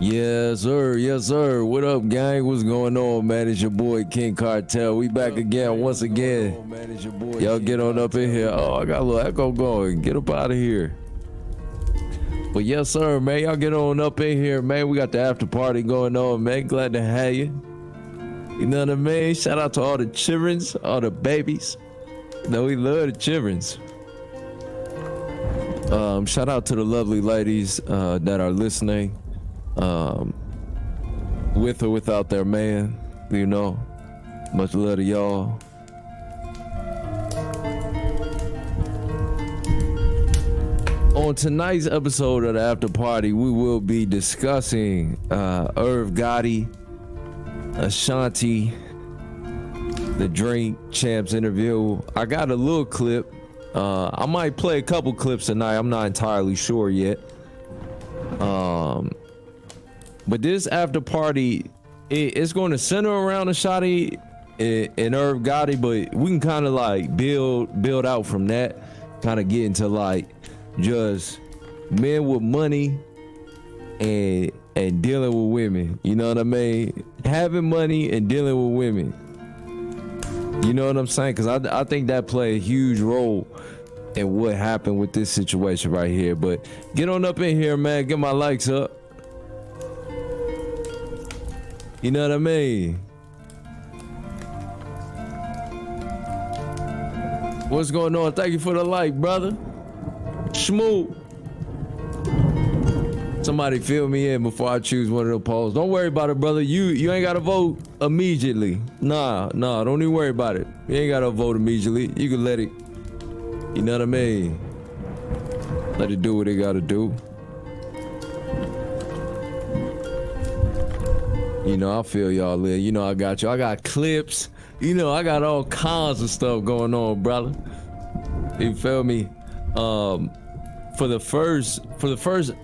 Yes, sir. Yes, sir. What up, gang? What's going on, man? It's your boy King Cartel. We back again, once again. Y'all get on up in here. Oh, I got a little echo going. Get up out of here. But yes, sir, man. Y'all get on up in here, man. We got the after party going on, man. Glad to have you. You know what I mean? Shout out to all the childrens, all the babies. You know, we love the childrens. Shout out to the lovely ladies that are listening. With or without their man, you know, much love to y'all. On tonight's episode of the After Party, we will be discussing Irv Gotti, Ashanti, the Drink Champs interview. I got a little clip. I might play a couple clips tonight. I'm not entirely sure yet. But this after party, it's going to center around Ashanti and Irv Gotti, but we can kind of like build out from that, kind of get into like just men with money and dealing with women. You know what I mean? Having money and dealing with women. You know what I'm saying? Because I think that played a huge role in what happened with this situation right here. But get on up in here, man. Get my likes up. You know what I mean? What's going on? Thank you for the like, brother. Schmoo. Somebody fill me in before I choose one of the polls. Don't worry about it, brother. You ain't gotta vote immediately. Nah, don't even worry about it. You ain't gotta vote immediately. You can let it, you know what I mean? Let it do what it gotta do. You know, I feel y'all live. You know, I got you. I got clips. You know, I got all kinds of stuff going on, brother. You feel me? For the first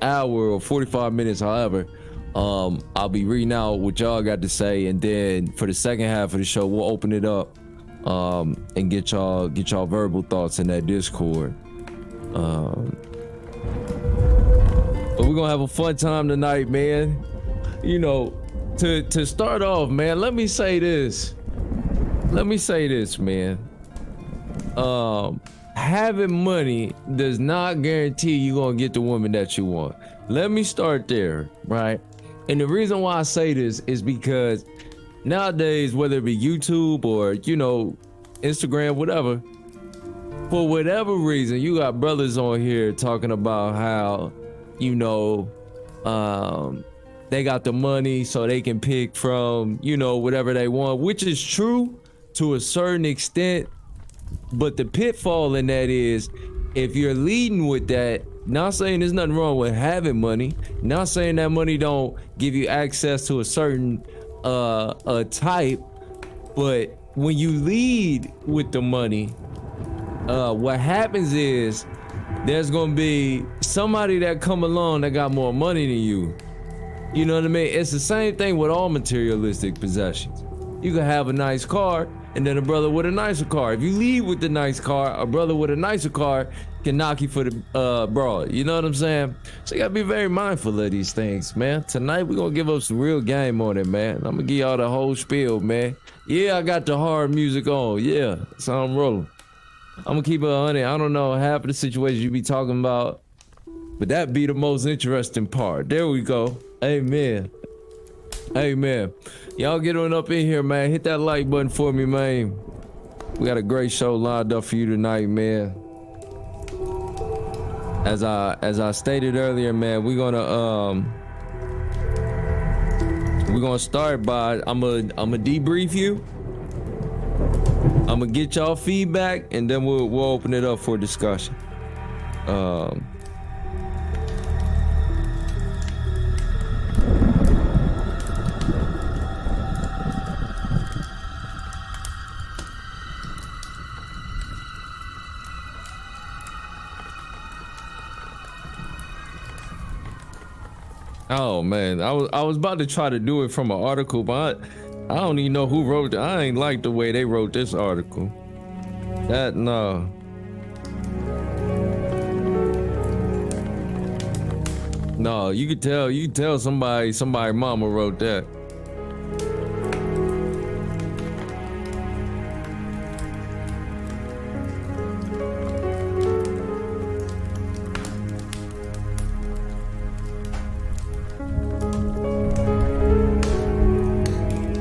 hour or 45 minutes, however, I'll be reading out what y'all got to say, and then for the second half of the show, we'll open it up and get y'all verbal thoughts in that Discord. But we're gonna have a fun time tonight, man. You know. To start off, man, let me say this, man. Having money does not guarantee you're gonna get the woman that you want. Let me start there, right? And the reason why I say this is because nowadays, whether it be YouTube or, you know, Instagram, whatever, for whatever reason, you got brothers on here talking about how, you know, they got the money so they can pick from, you know, whatever they want, which is true to a certain extent. But the pitfall in that is, if you're leading with that, not saying there's nothing wrong with having money, not saying that money don't give you access to a certain type, but when you lead with the money, what happens is there's gonna be somebody that come along that got more money than you. You know what I mean? It's the same thing with all materialistic possessions. You can have a nice car and then a brother with a nicer car. If you lead with the nice car, a brother with a nicer car can knock you for the broad. You know what I'm saying? So you gotta be very mindful of these things, man. Tonight we're gonna give up some real game on it, man. I'm gonna give y'all the whole spiel, man. Yeah, I got the hard music on. Yeah, so I'm rolling. I'm gonna keep it 100. I don't know half of the situations you be talking about, but that be the most interesting part. There we go. Amen. Amen. Y'all get on up in here, man. Hit that like button for me, man. We got a great show lined up for you tonight, man. As I stated earlier, man, we're gonna start by I'm gonna debrief you. I'm gonna get y'all feedback, and then we'll open it up for discussion. Oh man, I was about to try to do it from an article, but I don't even know who wrote it. I ain't like the way they wrote this article. No. No, you could tell somebody mama wrote that.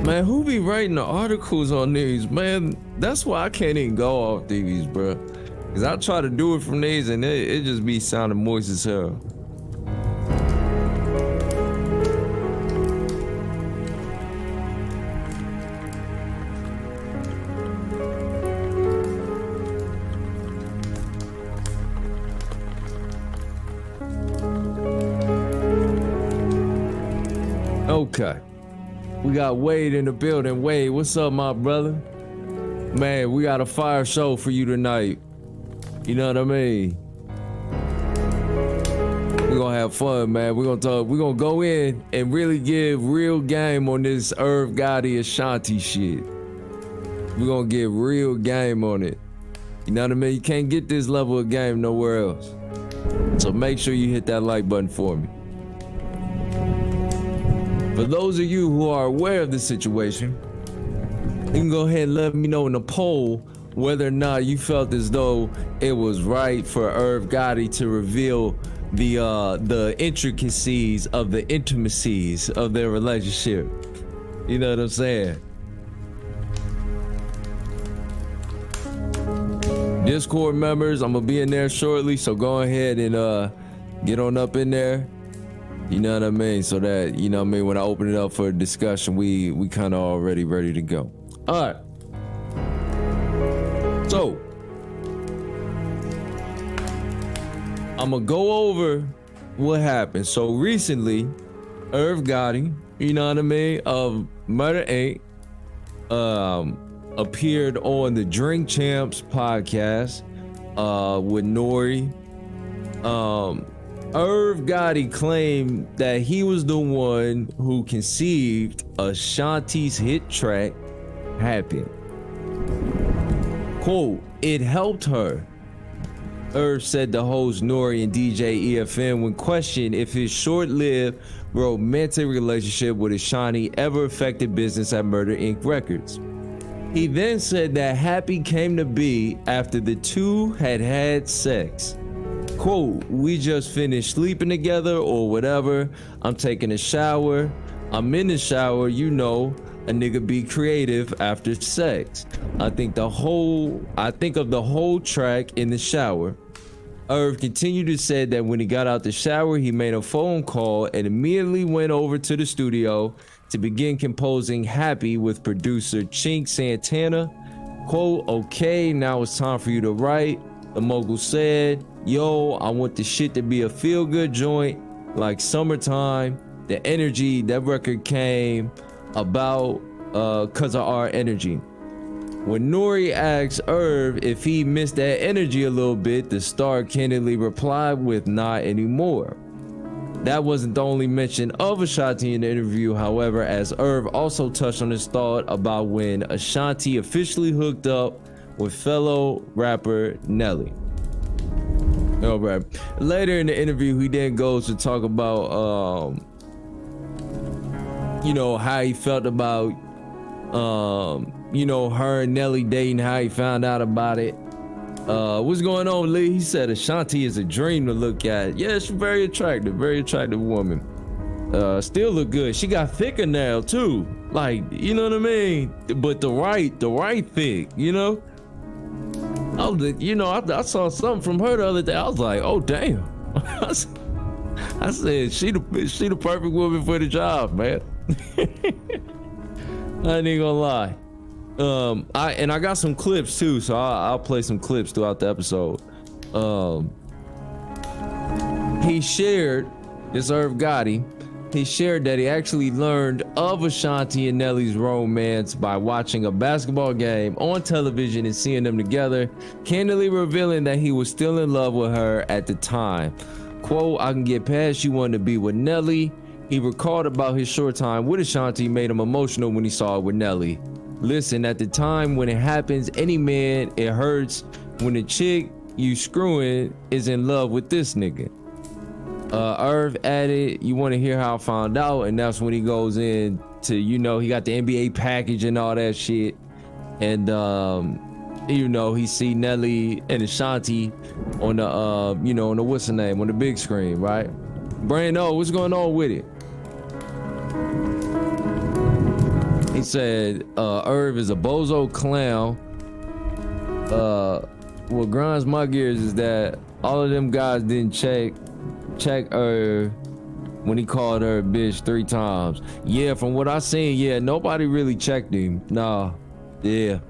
Man, who be writing the articles on these, man? That's why I can't even go off these, bro. Cause I try to do it from these and it just be sounding moist as hell. Okay. We got Wade in the building. Wade, what's up, my brother? Man, we got a fire show for you tonight. You know what I mean? We're gonna have fun, man. We're gonna go in and really give real game on this Irv Gotti Ashanti shit. We're gonna get real game on it. You know what I mean? You can't get this level of game nowhere else. So make sure you hit that like button for me. For those of you who are aware of the situation, you can go ahead and let me know in the poll whether or not you felt as though it was right for Irv Gotti to reveal the intricacies of the intimacies of their relationship. You know what I'm saying? Discord members, I'm gonna be in there shortly, so go ahead and get on up in there. You know what I mean? So that, you know what I mean, when I open it up for a discussion, we kind of already ready to go. All right. So, I'm going to go over what happened. So, recently, Irv Gotti, you know what I mean, of N.o.r.e, appeared on the Drink Champs podcast with n.o.r.e. Irv Gotti claimed that he was the one who conceived Ashanti's hit track, Happy. Quote, it helped her. Irv said to host n.o.r.e and DJ EFN when questioned if his short-lived romantic relationship with Ashanti ever affected business at Murder Inc. Records. He then said that Happy came to be after the two had sex. Quote, we just finished sleeping together or whatever. I'm taking a shower. I'm in the shower, you know, a nigga be creative after sex. I think of the whole track in the shower. Irv continued to say that when he got out the shower, he made a phone call and immediately went over to the studio to begin composing Happy with producer Chink Santana. Quote, okay, now it's time for you to write. The mogul said, yo, I want the shit to be a feel-good joint, like summertime. The energy, that record came about cause of our energy. When n.o.r.e asked Irv if he missed that energy a little bit, the star candidly replied with not anymore. That wasn't the only mention of Ashanti in the interview, however, as Irv also touched on his thought about when Ashanti officially hooked up with fellow rapper Nelly. All right. Later in the interview, he then goes to talk about, you know, how he felt about, you know, her and Nelly dating, how he found out about it. What's going on, Lee? He said Ashanti is a dream to look at. Yeah, she's very attractive woman. Still look good. She got thicker now too. Like, you know what I mean? But the right thick, you know? I saw something from her the other day. I was like, oh damn. I said she the perfect woman for the job, man. I ain't gonna lie. I got some clips too, so I'll play some clips throughout the episode. He shared, this Irv Gotti, he shared that he actually learned of Ashanti and Nelly's romance by watching a basketball game on television and seeing them together, candidly revealing that he was still in love with her at the time. Quote, I can get past you wanting to be with Nelly. He recalled about his short time with Ashanti made him emotional when he saw it with Nelly. Listen, at the time when it happens, any man, it hurts when the chick you screwing is in love with this nigga. Irv added, you want to hear how I found out, and that's when he goes in to, you know, he got the NBA package and all that shit, and you know, he see Nelly and Ashanti on the you know, on the what's the name, on the big screen, right? Brando, what's going on with it? He said Irv is a bozo clown. What grinds my gears is that all of them guys didn't check Irv when he called her a bitch 3 times. Yeah, from what I seen, yeah, nobody really checked him. Nah, yeah,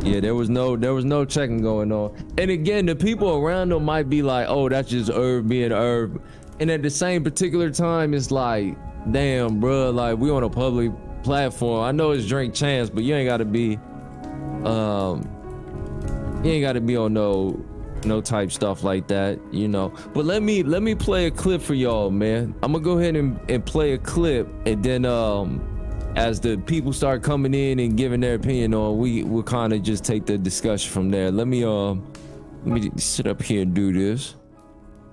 there was no checking going on. And again, the people around him might be like, oh, that's just Irv being Irv. And at the same particular time, it's like, damn, bro, like we on a public platform. I know it's drink chance, but you ain't gotta be on no type stuff like that, you know. But let me play a clip for y'all, man. I'm gonna go ahead and play a clip, and then as the people start coming in and giving their opinion on, we'll kind of just take the discussion from there. Let me sit up here and do this.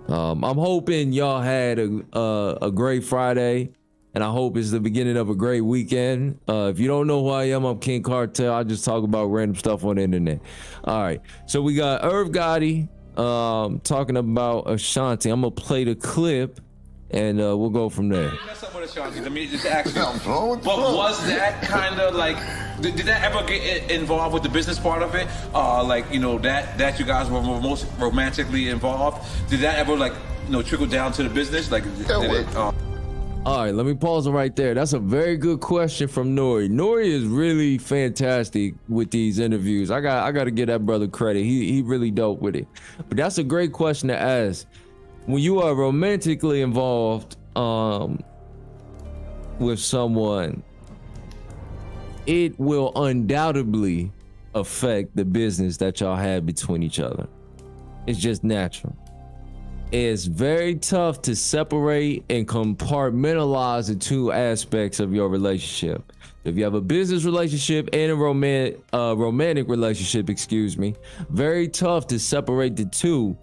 I'm hoping y'all had a great Friday, and I hope it's the beginning of a great weekend. If you don't know who I am, I'm King Cartel. I just talk about random stuff on the internet. All right, so we got Irv Gotti talking about Ashanti. I'm gonna play the clip, and we'll go from there. Let me just ask you, but was that kind of like, did that ever get involved with the business part of it? Like, you know, that you guys were most romantically involved. Did that ever, like, you know, trickle down to the business? Like, All right, let me pause it right there. That's a very good question from n.o.r.e. n.o.r.e is really fantastic with these interviews. I got to give that brother credit. He really dope with it. But that's a great question to ask. When you are romantically involved with someone, it will undoubtedly affect the business that y'all have between each other. It's just natural. It's very tough to separate and compartmentalize the 2 aspects of your relationship. If you have a business relationship and a romantic relationship, very tough to separate the 2.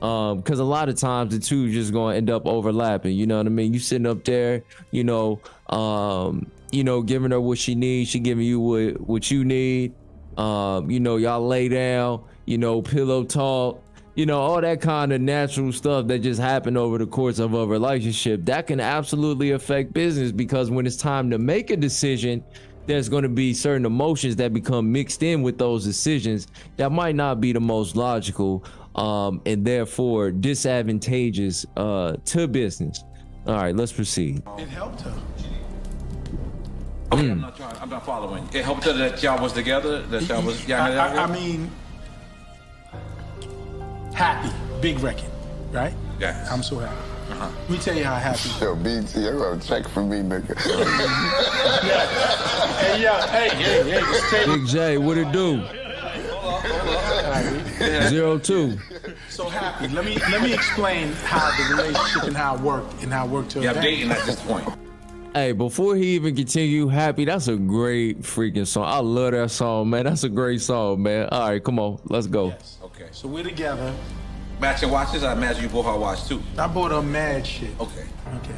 Because a lot of times the 2 just gonna end up overlapping. You know what I mean? You sitting up there, you know, giving her what she needs, she giving you what you need. You know, y'all lay down, you know, pillow talk, you know, all that kind of natural stuff that just happened over the course of a relationship. That can absolutely affect business, because when it's time to make a decision, there's going to be certain emotions that become mixed in with those decisions that might not be the most logical, and therefore disadvantageous to business. All right, let's proceed. It helped her. Okay, I'm not following. It helped her that y'all was together, that y'all was. I mean, happy, big record, right? Yeah. I'm so happy. Let me tell you how happy. Yo, BT, you're gonna check for me, nigga. Hey. Big J, what it do? Hold on. 02. So happy. Let me explain how the relationship and how it worked to. Yeah, I'm dating at this point. Hey, before he even continue, Happy, that's a great freaking song. I love that song, man. That's a great song, man. All right, come on, let's go. Yes. Okay. So we're together. Matching watches? I imagine you bought her watch too. I bought her mad shit. Okay. Okay.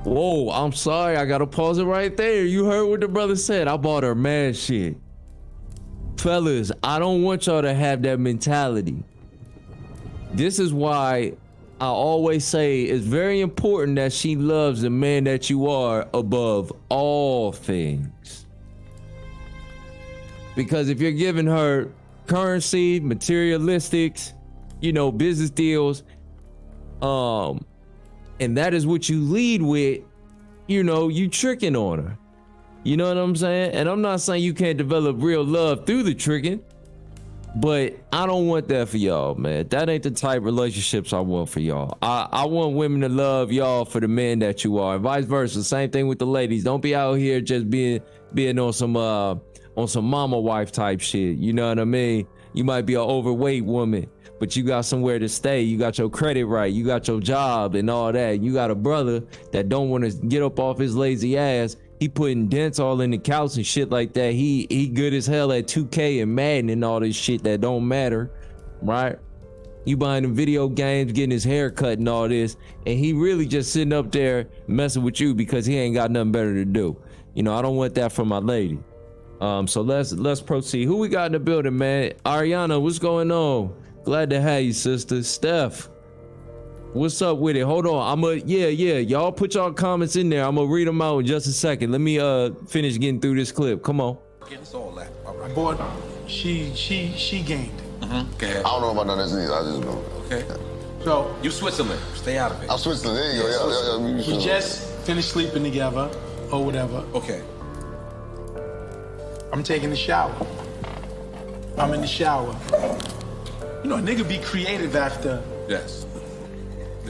Whoa, I'm sorry. I gotta pause it right there. You heard what the brother said. I bought her mad shit. Fellas, I don't want y'all to have that mentality. This is why I always say it's very important that she loves the man that you are above all things. Because if you're giving her currency, materialistics, you know, business deals, and that is what you lead with, you know, you tricking on her. You know what I'm saying? And I'm not saying you can't develop real love through the tricking, but I don't want that for y'all, man. That ain't the type of relationships I want for y'all. I want women to love y'all for the man that you are, and vice versa. Same thing with the ladies. Don't be out here just being on some mama wife type shit. You know what I mean? You might be an overweight woman, but you got somewhere to stay. You got your credit right. You got your job and all that. You got a brother that don't want to get up off his lazy ass. He putting dents all in the couch and shit like that. He good as hell at 2K and Madden and all this shit that don't matter, right? You buying him video games, getting his hair cut and all this, and he really just sitting up there messing with you because he ain't got nothing better to do. You know, I don't want that from my lady. So let's proceed. Who we got in the building, man? Ariana, what's going on? Glad to have you, sister. Steph, what's up with it? Hold on, yeah. Y'all put y'all comments in there. I'm gonna read them out in just a second. Let me finish getting through this clip. Come on. It's all that. All right. Boy, she gained. Okay. I don't know about none of this either. I just know. Okay. So You Switzerland. Stay out of it. I'm Switzerland. There you go. Yeah. we just finished sleeping together or whatever. Okay. I'm taking a shower. I'm in the shower. You know, a nigga be creative after, Yes.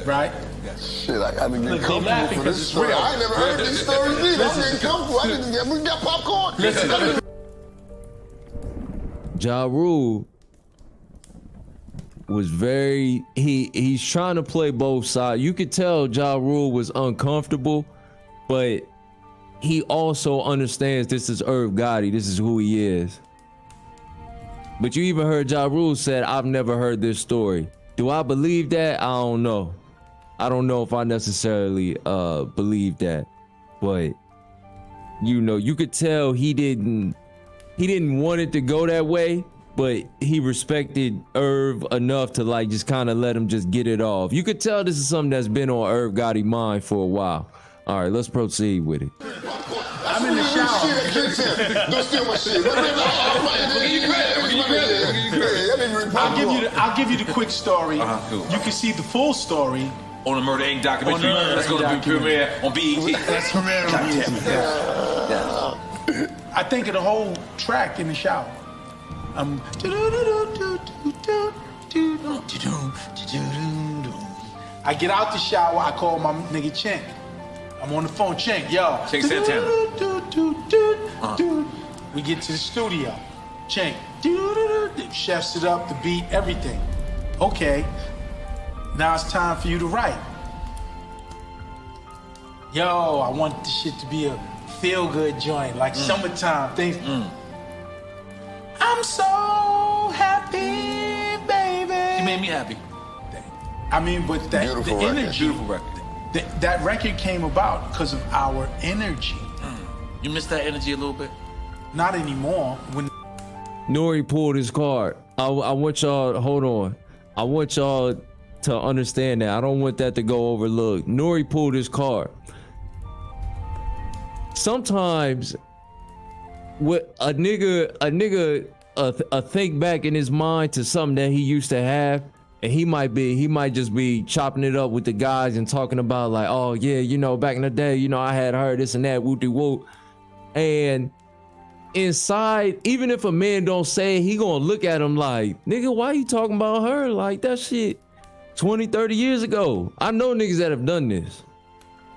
right? Shit, I gotta get Look, they comfortable laughing for 'cause this it's story. real. I ain't never heard these stories either. I'm getting comfortable. I didn't get, we got popcorn. Listen. Ja Rule was he's trying to play both sides. You could tell Ja Rule was uncomfortable, but he also understands this is Irv Gotti. This is who he is. But you even heard Ja Rule said, I've never heard this story. Do I believe that? I don't know. I don't know if I necessarily believe that. But you know, you could tell he didn't want it to go that way, but he respected Irv enough to like just kind of let him just get it off. You could tell this is something that's been on Irv Gotti's mind for a while. All right, let's proceed with it. I'm in the shower. Don't steal my shit. I'll give you the quick story. Cool. You can see the full story. On the Murder Inc. documentary. On the Murder That's Inc. going to be documentary. premiere on BET. That's premiere. I think of the whole track in the shower. I get out the shower, I call my nigga Chink. I'm on the phone, Chink, yo. Chink Santana. We get to the studio. Chink. Chefs it up, the beat, everything. Okay. Now it's time for you to write. Yo, I want this shit to be a feel-good joint, like summertime things. I'm so happy, baby. You made me happy. I mean, but that Beautiful the record. energy, Beautiful record. that record came about because of our energy. You missed that energy a little bit? Not anymore. When N.o.r.e. pulled his card. I want y'all, hold on. I want y'all to understand that. I don't want that to go overlooked. N.o.r.e. pulled his card. Sometimes what a nigga think back in his mind to something that he used to have, and he might just be chopping it up with the guys and talking about like, oh yeah, you know, back in the day, you know, I had her this and that, whoop whoop. And inside, even if a man don't say it, he gonna look at him like, nigga, why you talking about her? Like that shit 20, 30 years ago. I know niggas that have done this.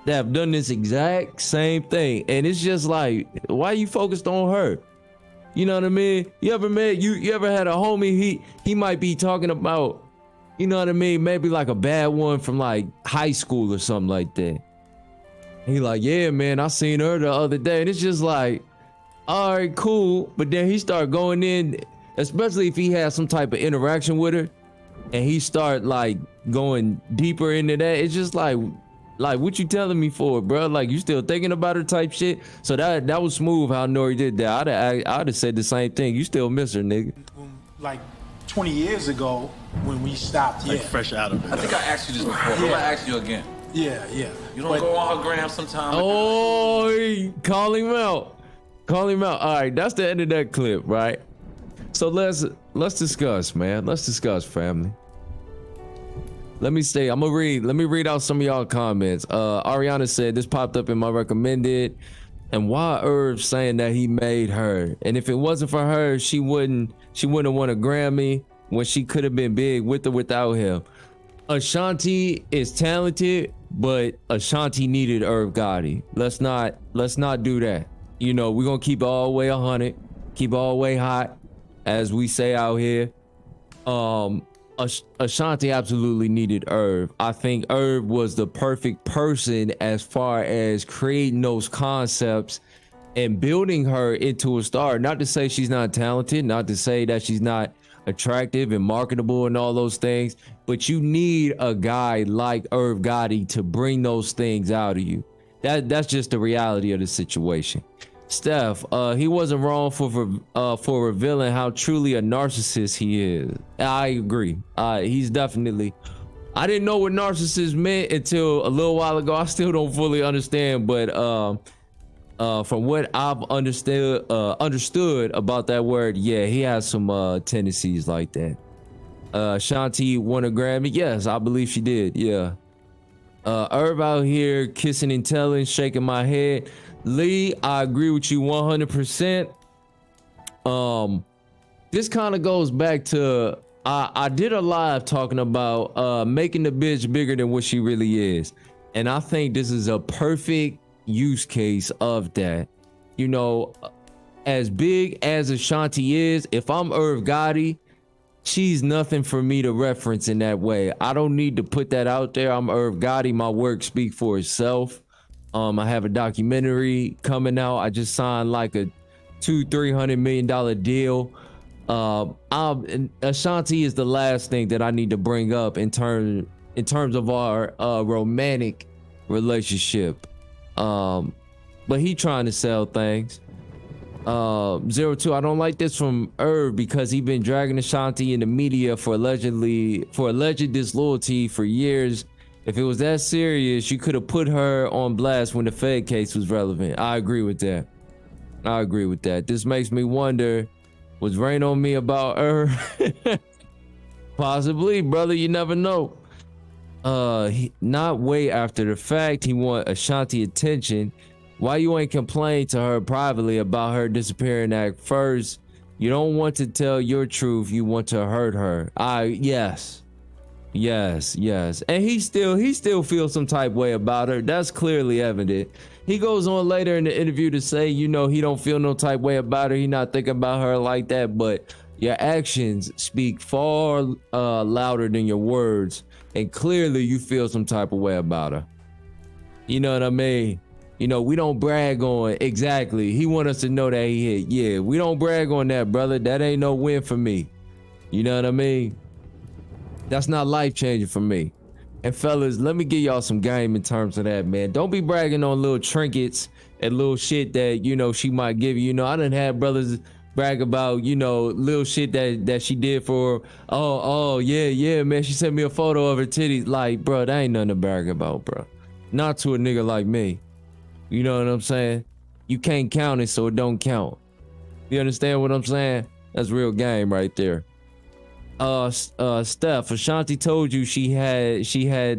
That have done this exact same thing. And it's just like, why you focused on her? You know what I mean? You ever had a homie, he might be talking about, you know what I mean? Maybe like a bad one from like high school or something like that. He like, yeah, man, I seen her the other day. And it's just like, all right, cool. But then he start going in, especially if he has some type of interaction with her, and he start like going deeper into that. It's just like what you telling me for, bro? Like you still thinking about her type shit. So that was smooth how N.o.r.e. did that. I'd have said the same thing. You still miss her, nigga. like 20 years ago, when we stopped, Like fresh out of it. I think I asked you this before. I'm going to ask you again. yeah. You don't go on her gram sometime? Oh, call him out. Call him out. All right, that's the end of that clip, right? So let's discuss, man. Let's discuss, family. Let me read out some of y'all comments. Ariana said this popped up in my recommended. And why Irv saying that he made her? And if it wasn't for her, she wouldn't have won a Grammy when she could have been big with or without him. Ashanti is talented, but Ashanti needed Irv Gotti. Let's not do that. You know, we're gonna keep it all the way 100, keep it all the way hot, as we say out here. Ashanti absolutely needed Irv. I think Irv was the perfect person as far as creating those concepts and building her into a star. Not to say she's not talented, not to say that she's not attractive and marketable and all those things, but you need a guy like Irv Gotti to bring those things out of you. That's just the reality of the situation. Steph, he wasn't wrong for revealing how truly a narcissist he is. I agree. He's definitely. I didn't know what narcissist meant until a little while ago. I still don't fully understand, but from what I've understood about that word, yeah, he has some tendencies like that. Ashanti won a Grammy. Yes, I believe she did. Yeah. Irv out here kissing and telling, shaking my head. Lee, I agree with you 100%. This kind of goes back to I did a live talking about making the bitch bigger than what she really is, and I think this is a perfect use case of that. You know, as big as Ashanti is, if I'm Irv Gotti, she's nothing for me to reference in that way. I don't need to put that out there. I'm Irv Gotti. My work speaks for itself. I have a documentary coming out. I just signed like a $200-300 million deal. Ashanti is the last thing that I need to bring up in terms of our romantic relationship. But he trying to sell things. 02, I don't like this from Irv because he been dragging Ashanti in the media for alleged disloyalty for years. If it was that serious, you could have put her on blast when the Fed case was relevant. I agree with that. This makes me wonder, was Rain on me about her? Possibly, brother. You never know. Not way after the fact. He want Ashanti attention. Why you ain't complain to her privately about her disappearing at first? You don't want to tell your truth. You want to hurt her. Yes. And he still feels some type way about her. That's clearly evident. He goes on later in the interview to say, you know, he don't feel no type way about her. He not thinking about her like that, but your actions speak far louder than your words. And clearly you feel some type of way about her. You know what I mean? You know, we don't brag on exactly. He want us to know that he hit. Yeah, we don't brag on that, brother. That ain't no win for me. You know what I mean? That's not life changing for me. And fellas, let me give y'all some game in terms of that, man. Don't be bragging on little trinkets and little shit that, you know, she might give you. You know, I done had brothers brag about, you know, little shit that she did for, yeah, man. She sent me a photo of her titties. Like, bro, that ain't nothing to brag about, bro. Not to a nigga like me. You know what I'm saying? You can't count it, so it don't count. You understand what I'm saying? That's real game right there. Steph, Ashanti told you she had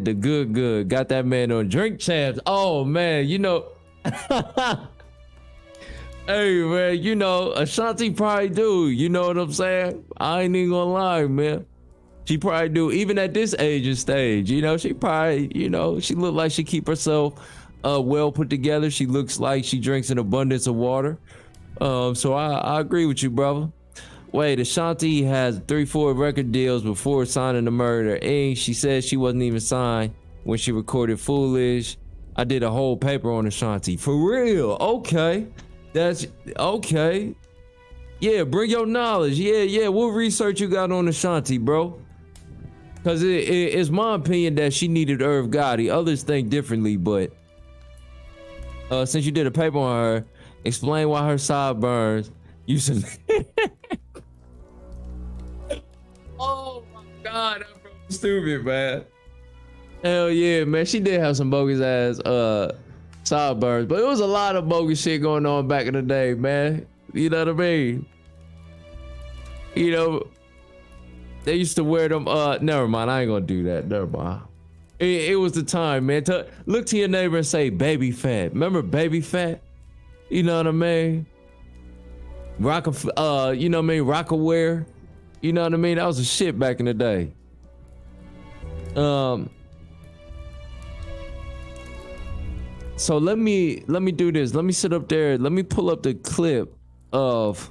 the good. Got that man on Drink Champs. Oh man, you know. Hey man, you know, Ashanti probably do. You know what I'm saying? I ain't even gonna lie, man. She probably do. Even at this age and stage, you know, she probably, you know, she look like she keep herself well put together. She looks like she drinks an abundance of water. So I agree with you, brother. Wait, Ashanti has 3-4 record deals before signing the Murder Inc. She said she wasn't even signed when she recorded Foolish. I did a whole paper on Ashanti. For real? Okay. That's okay. Yeah, bring your knowledge. Yeah. What research you got on Ashanti, bro? Because it's my opinion that she needed Irv Gotti. Others think differently, but since you did a paper on her, explain why her sideburns used to... Oh my God, that bro stupid, man. Hell yeah, man. She did have some bogus ass sideburns, but it was a lot of bogus shit going on back in the day, man. You know what I mean? You know, they used to wear them. Never mind, I ain't gonna do that. Never mind. It was the time, man. Look to your neighbor and say, "Baby fat." Remember baby fat? You know what I mean? You know what I mean? Rockaware. You know what I mean? That was a shit back in the day. So let me do this. Let me sit up there. Let me pull up the clip of.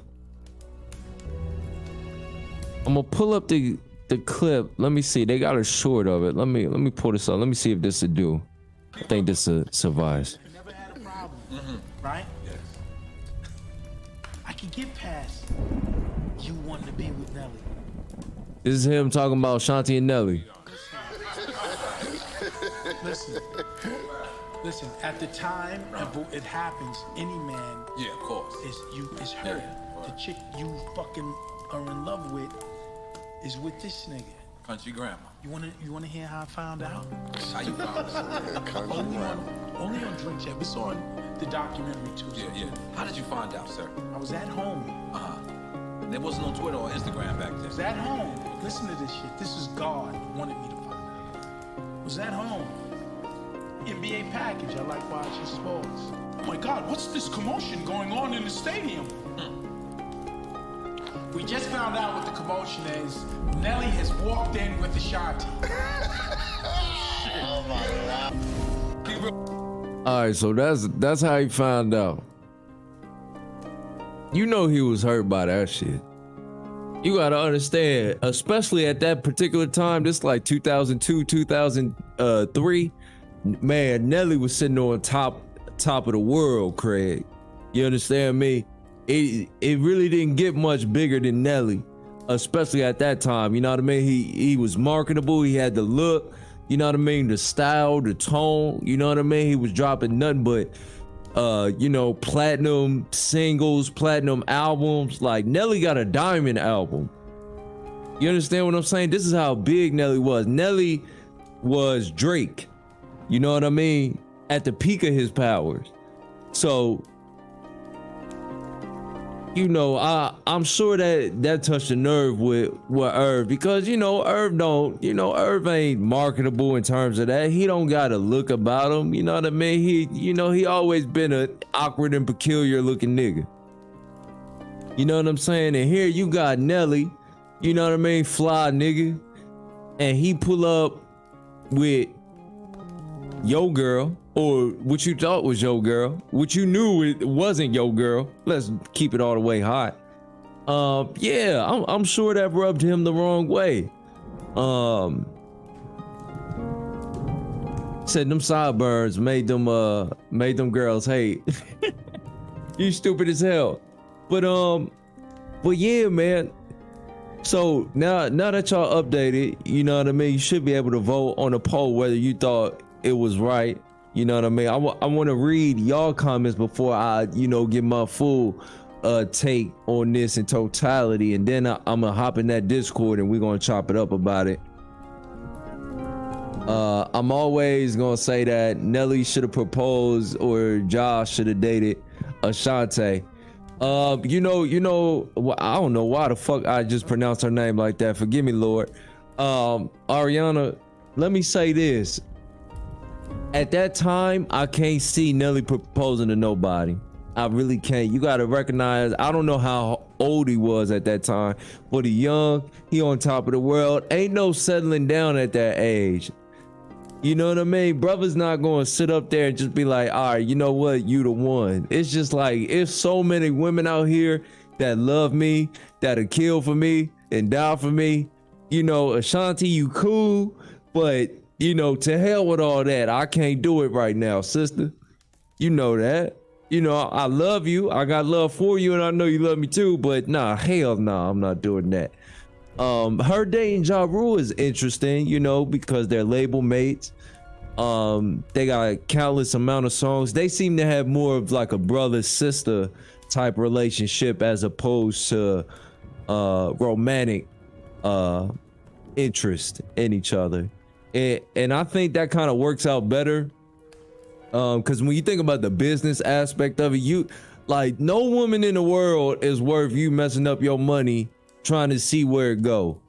I'm gonna pull up the clip. Let me see. They got a short of it. Let me pull this up. Let me see if this will do. I think this will suffice. Never had a problem, right? Yes. I can get past you wanting to be with Nelly. This is him talking about Ashanti and Nelly. Listen. At the time it happens, any man, Yeah, of course. is hurt. The chick you fucking are in love with is with this nigga. Country grandma. You wanna hear how I found out? How you found it? Only on Drink Champ. It's on the documentary too. Yeah. How did you find out, sir? I was at home. There wasn't no Twitter or Instagram back I was then. at home. Listen to this shit. This is God wanted me to find out. I was at home. NBA package. I like watching sports. Oh my God, what's this commotion going on in the stadium? We just found out what the commotion is. Nelly has walked in with Ashanti. Oh my God. All right, so that's how he found out. You know he was hurt by that shit. You gotta understand, especially at that particular time, this like 2002, 2003. Man, Nelly was sitting on top of the world, Craig. You understand me? It really didn't get much bigger than Nelly, especially at that time. You know what I mean? He was marketable. He had the look. You know what I mean? The style, the tone. You know what I mean? He was dropping nothing but platinum singles, platinum albums. Like Nelly got a diamond album. You understand what I'm saying? This is how big Nelly was. Nelly was Drake. You know what I mean? At the peak of his powers. So, I'm sure that touched a nerve with Irv, because Irv ain't marketable in terms of that. He don't got a look about him. You know what I mean? He always been a awkward and peculiar looking nigga. You know what I'm saying? And here you got Nelly, you know what I mean? Fly nigga. And he pull up with yo girl, or what you thought was your girl, what you knew it wasn't your girl. Let's keep it all the way hot. I'm sure that rubbed him the wrong way. Said them sideburns made them girls hate. You stupid as hell. But yeah, man. So now that y'all updated, you know what I mean, you should be able to vote on a poll whether you thought it was right. You know what I mean? I want to read y'all comments before I, get my full take on this in totality, and then I'm gonna hop in that Discord and we're gonna chop it up about it. I'm always gonna say that Nelly should have proposed, or Josh should have dated Ashanti. I don't know why the fuck I just pronounced her name like that. Forgive me, Lord. Ariana, let me say this. At that time, I can't see Nelly proposing to nobody. I really can't. You gotta recognize, I don't know how old he was at that time, but he young, he on top of the world. Ain't no settling down at that age. You know what I mean? Brother's not gonna sit up there and just be like, all right, you know what, you the one. It's just like, it's so many women out here that love me, that'll kill for me and die for me. Ashanti, you cool, but to hell with all that. I can't do it right now, sister. You know that. I love you. I got love for you, and I know you love me too, but hell nah, I'm not doing that. Her dating Ja Rule is interesting, because they're label mates. They got countless amount of songs. They seem to have more of like a brother-sister type relationship as opposed to romantic interest in each other. And I think that kind of works out better, because when you think about the business aspect of it, no woman in the world is worth you messing up your money trying to see where it go.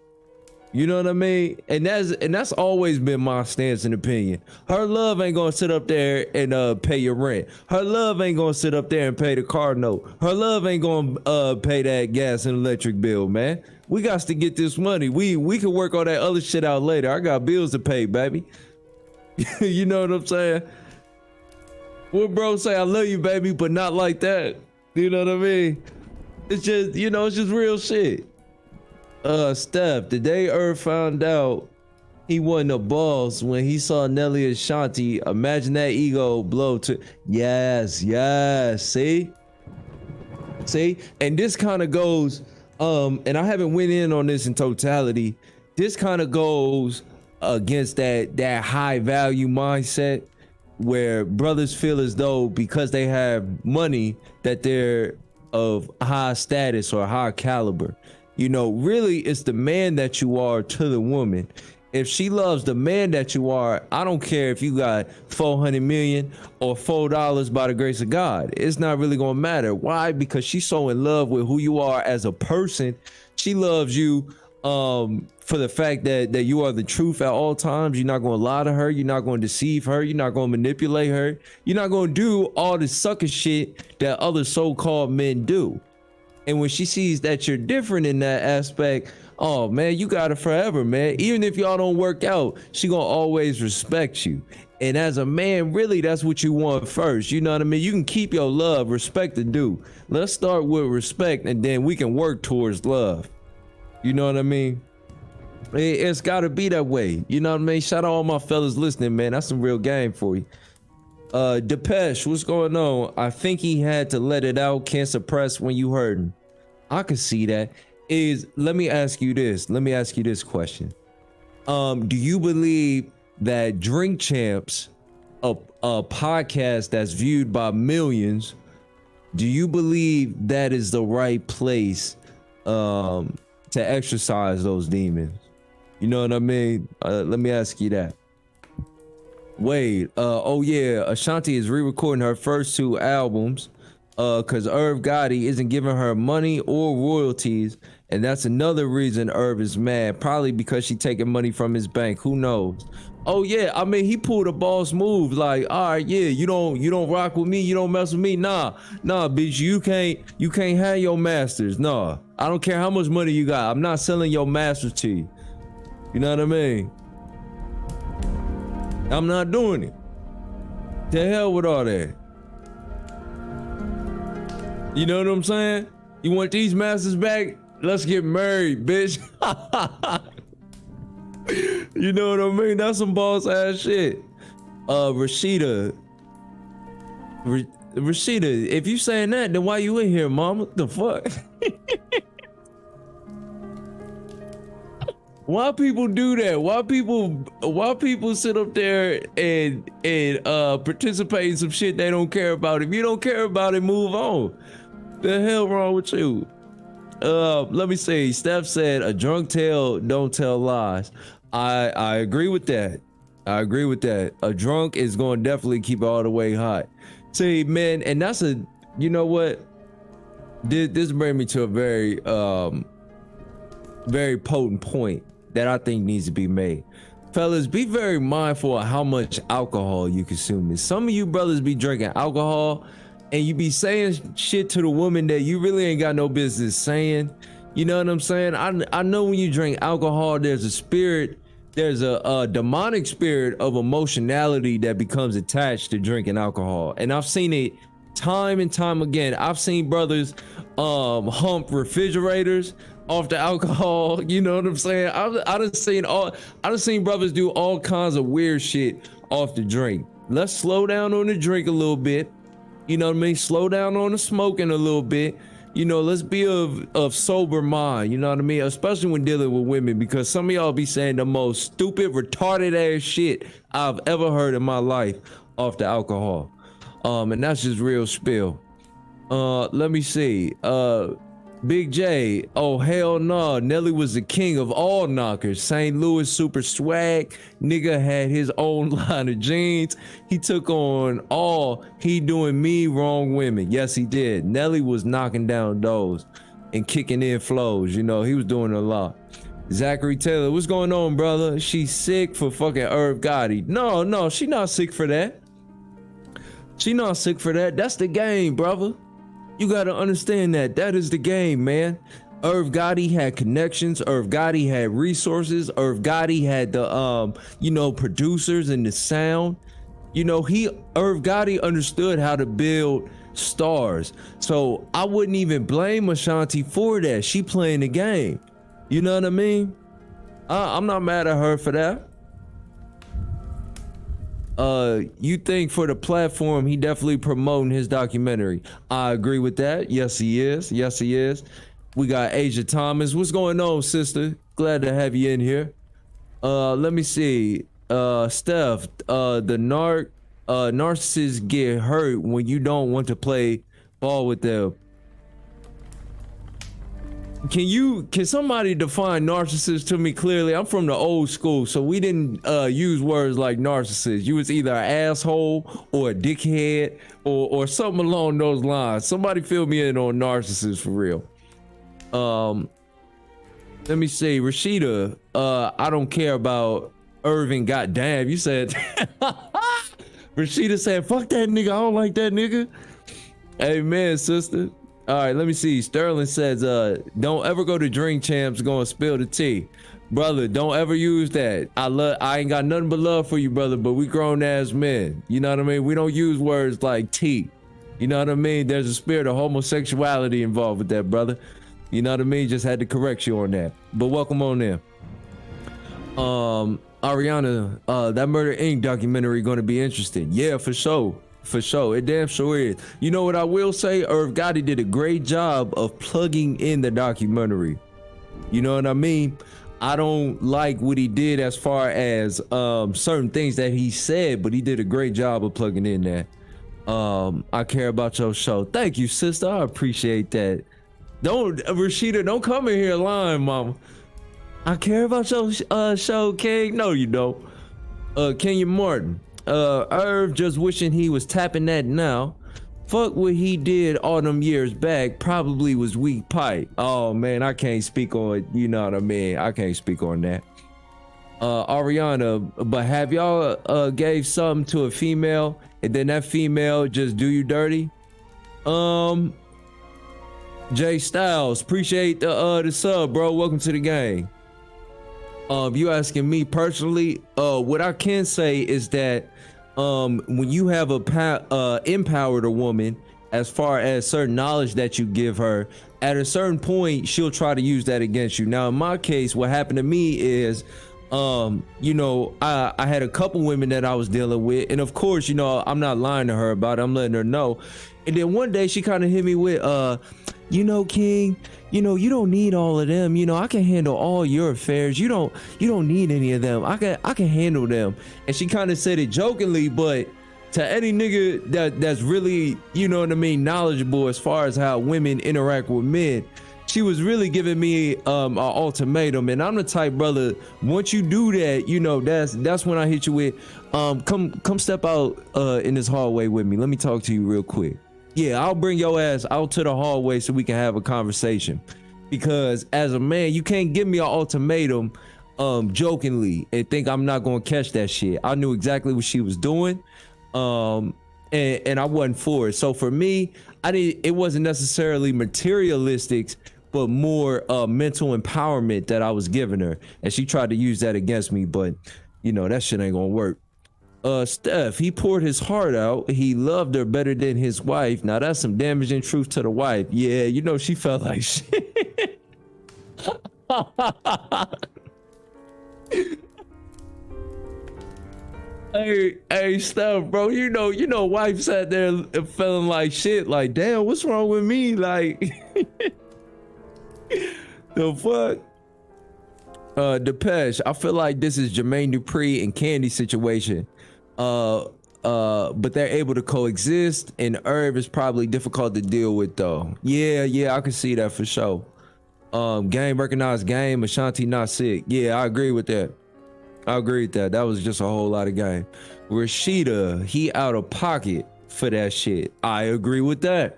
You know what I mean? And that's always been my stance and opinion. Her love ain't gonna sit up there and pay your rent. Her love ain't gonna sit up there and pay the car note. Her love ain't gonna pay that gas and electric bill, man. We got to get this money. We can work all that other shit out later. I got bills to pay, baby. You know what I'm saying? What bro say, I love you, baby, but not like that. You know what I mean? It's just, it's just real shit. Steph, the day Irv found out he wasn't a boss when he saw Nelly and Ashanti, imagine that ego blow to, yes, see? And this kind of goes And I haven't went in on this in totality. This kind of goes against that high value mindset where brothers feel as though because they have money that they're of high status or high caliber. You know, really it's the man that you are to the woman. If she loves the man that you are, I don't care if you got 400 million or $4 by the grace of God. It's not really gonna matter. Why? Because she's so in love with who you are as a person. She loves you for the fact that you are the truth at all times. You're not gonna lie to her. You're not gonna deceive her. You're not gonna manipulate her. You're not gonna do all the sucker shit that other so-called men do. And when she sees that you're different in that aspect, oh man, you got it forever, man. Even if y'all don't work out, she gonna always respect you. And as a man, really, that's what you want first. You know what I mean? You can keep your love, respect the dude. Let's start with respect, and then we can work towards love. You know what I mean? It's gotta be that way. You know what I mean? Shout out all my fellas listening, man. That's some real game for you. Depeche, what's going on? I think he had to let it out. Can't suppress when you heard him. I could see that. Let me ask you this question. Do you believe that Drink Champs, a podcast that's viewed by millions, do you believe that is the right place to exercise those demons? You know what I mean? Let me ask you that. Wade, oh yeah, Ashanti is re-recording her first 2 albums because Irv Gotti isn't giving her money or royalties, and that's another reason Irv is mad, probably because she taking money from his bank. Who knows? Oh yeah, I mean, he pulled a boss move, like, all right, yeah, you don't rock with me, you don't mess with me, nah bitch, you can't have your masters. Nah, I don't care how much money you got, I'm not selling your masters to you. You know what I mean? I'm not doing it. To hell with all that. You know what I'm saying? You want these masters back? Let's get married, bitch. You know what I mean? That's some boss ass shit. Rashida, if you saying that, then why you in here, mama? What the fuck? Why people do that? Why people sit up there and participate in some shit they don't care about? If you don't care about it, move on. The hell wrong with you? Let me see. Steph said a drunk tale don't tell lies. I agree with that. I agree with that. A drunk is going to definitely keep it all the way hot. See, man, and that's you know what? This brings me to a very very potent point that I think needs to be made. Fellas, be very mindful of how much alcohol you consume. Some of you brothers be drinking alcohol and you be saying shit to the woman that you really ain't got no business saying. You know what I'm saying? I know when you drink alcohol, there's a spirit, there's a demonic spirit of emotionality that becomes attached to drinking alcohol. And I've seen it time and time again. I've seen brothers hump refrigerators off the alcohol. You know what I'm saying? I done seen brothers do all kinds of weird shit off the drink. Let's slow down on the drink a little bit. You know what I mean? Slow down on the smoking a little bit. You know, let's be of sober mind. You know what I mean? Especially when dealing with women, because some of y'all be saying the most stupid, retarded ass shit I've ever heard in my life off the alcohol. And that's just real spill. Let me see. Big J, oh hell no, Nelly was the king of all knockers. St. Louis super swag, nigga had his own line of jeans. He took on all he doing me wrong women. Yes, he did. Nelly was knocking down doors and kicking in flows. You know, he was doing a lot. Zachary Taylor, what's going on, brother? She's sick for fucking Irv Gotti. No, she not sick for that. She not sick for that. That's the game, brother. You gotta understand that. That is the game, man. Irv Gotti had connections. Irv Gotti had resources. Irv Gotti had the, producers and the sound. You know, Irv Gotti understood how to build stars. So I wouldn't even blame Ashanti for that. She playing the game. You know what I mean? I'm not mad at her for that. You think for the platform, he definitely promoting his documentary. I agree with that. Yes, he is. We got Asia Thomas. What's going on, sister? Glad to have you in here. Let me see. Steph, narcissists get hurt when you don't want to play ball with them. Can somebody define narcissist to me clearly? I'm from the old school, so we didn't use words like narcissist. You was either an asshole or a dickhead or something along those lines. Somebody fill me in on narcissist for real. Let me see, Rashida. I don't care about Irving. Goddamn, you said. Rashida said, "Fuck that nigga. I don't like that nigga." Amen, sister. All right, let me see. Sterling says, don't ever go to Drink Champs going to spill the tea. Brother, don't ever use that. I ain't got nothing but love for you, brother, but we grown ass men. You know what I mean? We don't use words like tea. You know what I mean? There's a spirit of homosexuality involved with that, brother. You know what I mean? Just had to correct you on that. But welcome on in. Ariana, that Murder Inc. documentary going to be interesting. Yeah, for sure. For sure, it damn sure is. You know what I will say? Irv Gotti did a great job of plugging in the documentary. You know what I mean? I don't like what he did as far as certain things that he said, but he did a great job of plugging in that. I care about your show. Thank you, sister. I appreciate that. Rashida, don't come in here lying, mama. I care about your show, King. No, you don't. Kenya Martin. Irv just wishing he was tapping that now. Fuck what he did all them years back. Probably was weak pipe. Oh man, I can't speak on, you know what I mean? I can't speak on that. Ariana, but have y'all gave something to a female and then that female just do you dirty? Jay Styles, appreciate the sub, bro. Welcome to the game. You asking me personally, what I can say is that when you have empowered a woman as far as certain knowledge that you give her, at a certain point she'll try to use that against you. Now in my case, what happened to me is you know, I had a couple women that I was dealing with, and of course, you know, I'm not lying to her about it. I'm letting her know. And then one day she kind of hit me with you know, King, you know, you don't need all of them. You know, I can handle all your affairs. You don't need any of them. I can handle them. And she kind of said it jokingly, but to any nigga that's really, you know what I mean, knowledgeable as far as how women interact with men, she was really giving me an ultimatum. And I'm the type, brother, once you do that, you know, that's when I hit you with come step out in this hallway with me. Let me talk to you real quick. Yeah, I'll bring your ass out to the hallway so we can have a conversation. Because as a man, you can't give me an ultimatum jokingly and think I'm not gonna catch that shit. I knew exactly what she was doing, and I wasn't for it. So for me, it wasn't necessarily materialistic, but more mental empowerment that I was giving her. And she tried to use that against me, but you know, that shit ain't gonna work. Steph, he poured his heart out. He loved her better than his wife. Now that's some damaging truth to the wife. Yeah, you know, she felt like shit. Hey, Steph, bro, you know, wife sat there feeling like shit. Like, damn, what's wrong with me? Like, the fuck? Depeche, I feel like this is Jermaine Dupri and Candy situation. But they're able to coexist, and Irv is probably difficult to deal with though. Yeah, I can see that for sure. Game recognized game, Ashanti not sick. Yeah, I agree with that. That was just a whole lot of game. Rashida, he out of pocket for that shit. I agree with that.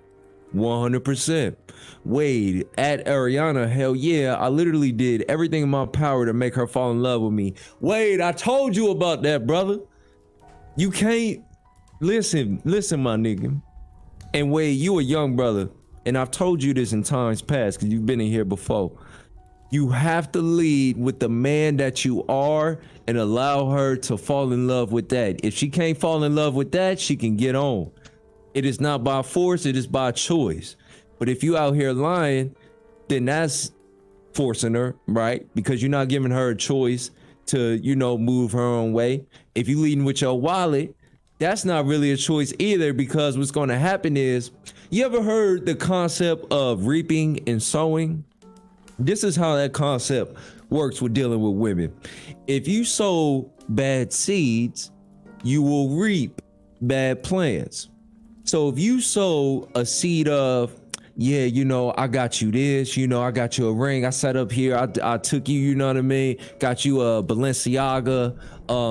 100%. Wade, at Ariana, hell yeah, I literally did everything in my power to make her fall in love with me. Wade, I told you about that, brother. You can't listen, my nigga. And Wade, you a young brother, and I've told you this in times past because you've been in here before. You have to lead with the man that you are and allow her to fall in love with that. If she can't fall in love with that, she can get on. It is not by force, it is by choice. But if you out here lying, then that's forcing her, right? Because you're not giving her a choice to, you know, move her own way. If you leading with your wallet, that's not really a choice either, because what's going to happen is, you ever heard the concept of reaping and sowing? This is how that concept works with dealing with women. If you sow bad seeds, you will reap bad plants. So if you sow a seed of, yeah, you know, I got you this, you know, I got you a ring, I sat up here, I took you, you know what I mean? Got you a Balenciaga,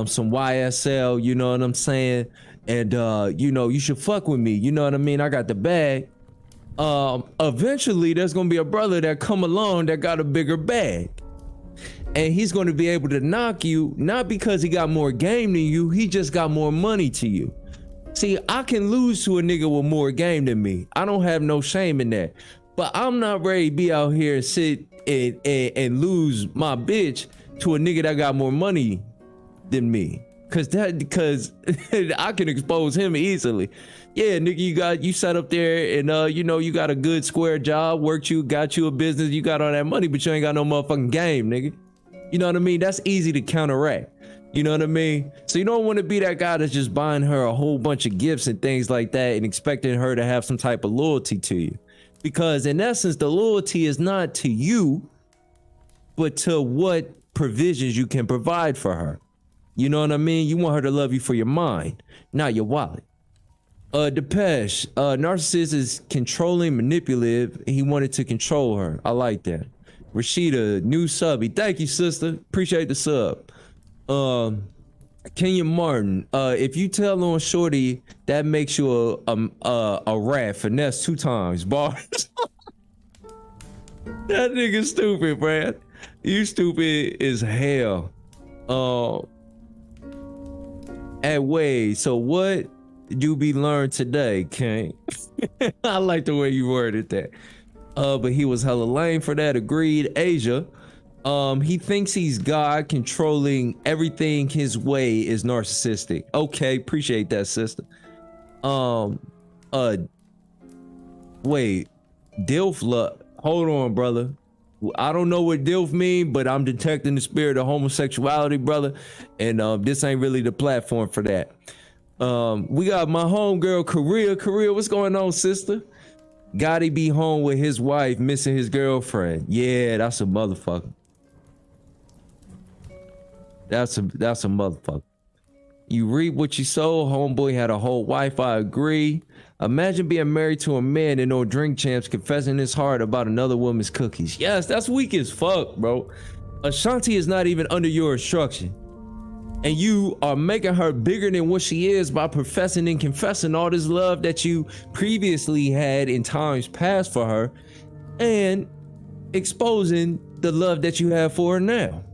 some YSL, you know what I'm saying? And, you know, you should fuck with me, you know what I mean? I got the bag. Eventually there's gonna be a brother that come along that got a bigger bag. And he's gonna be able to knock you, not because he got more game than you, he just got more money to you. See, I can lose to a nigga with more game than me. I don't have no shame in that. But I'm not ready to be out here and sit and lose my bitch to a nigga that got more money than me. Cause I can expose him easily. Yeah, nigga, you sat up there and you know, you got a good square job, got you a business, you got all that money, but you ain't got no motherfucking game, nigga. You know what I mean? That's easy to counteract. You know what I mean? So you don't want to be that guy that's just buying her a whole bunch of gifts and things like that and expecting her to have some type of loyalty to you. Because in essence, the loyalty is not to you, but to what provisions you can provide for her. You know what I mean? You want her to love you for your mind, not your wallet. Depeche, narcissist is controlling, manipulative. He wanted to control her. I like that. Rashida, new subby. Thank you, sister. Appreciate the sub. Kenya Martin, if you tell on shorty, that makes you a rat. Finesse 2 times. Bars. That nigga stupid, man. You stupid as hell. At Wade, so what you be learned today, King? I like the way you worded that. But he was hella lame for that. Agreed. Asia, he thinks he's God, controlling everything his way is narcissistic. Okay, appreciate that, sister. Wait, DILF, hold on, brother. I don't know what DILF mean, but I'm detecting the spirit of homosexuality, brother. And this ain't really the platform for that. We got my homegirl, Korea. Korea, what's going on, sister? Gotti be home with his wife, missing his girlfriend. Yeah, that's a motherfucker. That's a motherfucker. You reap what you sow. Homeboy had a whole wife. I agree. Imagine being married to a man and no drink champs confessing his heart about another woman's cookies. Yes, that's weak as fuck, bro. Ashanti is not even under your instruction. And you are making her bigger than what she is by professing and confessing all this love that you previously had in times past for her and exposing the love that you have for her now.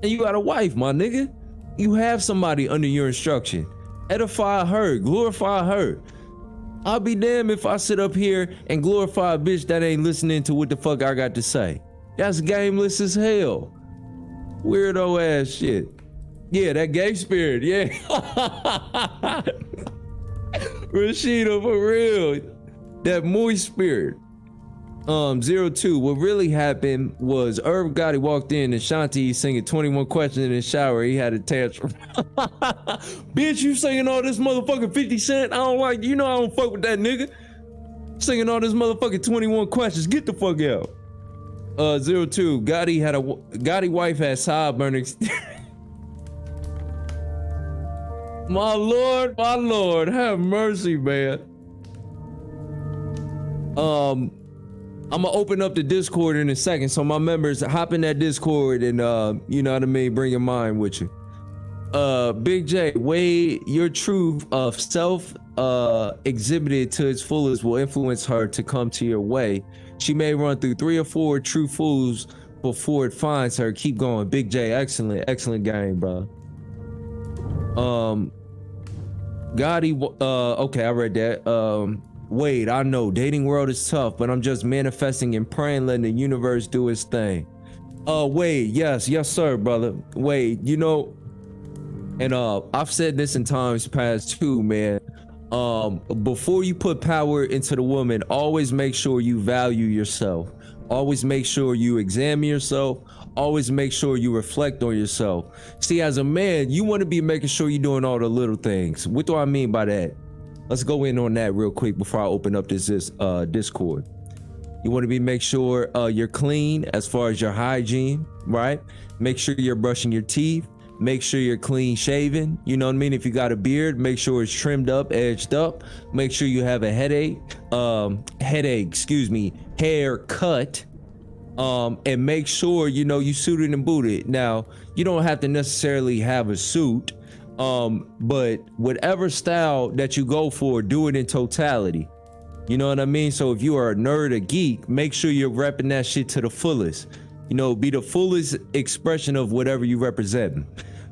And you got a wife, my nigga. You have somebody under your instruction. Edify her, glorify her. I'll be damned if I sit up here and glorify a bitch that ain't listening to what the fuck I got to say. That's gameless as hell. Weirdo ass shit. Yeah, that gay spirit, yeah. Rashida, for real. That moist spirit. 02, what really happened was Irv Gotti walked in and Ashanti singing 21 Questions in the shower. He had a tantrum. Bitch, you singing all this motherfucking 50 Cent? I don't like, you know I don't fuck with that nigga. Singing all this motherfucking 21 Questions. Get the fuck out. 02, Gotti wife had sideburns. My lord, have mercy, man. I'm gonna open up the Discord in a second, so my members hop in that Discord and you know what I mean, bring your mind with you. Big J, weigh your truth of self exhibited to its fullest will influence her to come to your way. She may run through 3 or 4 true fools before it finds her. Keep going. Big J, excellent game, bro. Gotti, okay, I read that. Wade, I know dating world is tough, but I'm just manifesting and praying, letting the universe do its thing. Wade, yes sir, brother. Wade, you know, and I've said this in times past too, man. Before you put power into the woman, always make sure you value yourself. Always make sure you examine yourself. Always make sure you reflect on yourself. See, as a man, you want to be making sure you're doing all the little things. What do I mean by that? Let's go in on that real quick before I open up this Discord. You want to make sure you're clean as far as your hygiene, right? Make sure you're brushing your teeth. Make sure you're clean shaven. You know what I mean? If you got a beard, make sure it's trimmed up, edged up. Make sure you have a hair cut. And make sure, you know, you suited and booted. Now, you don't have to necessarily have a suit, but whatever style that you go for, do it in totality. You know what I mean? So if you are a nerd, a geek, make sure you're repping that shit to the fullest. You know, be the fullest expression of whatever you represent.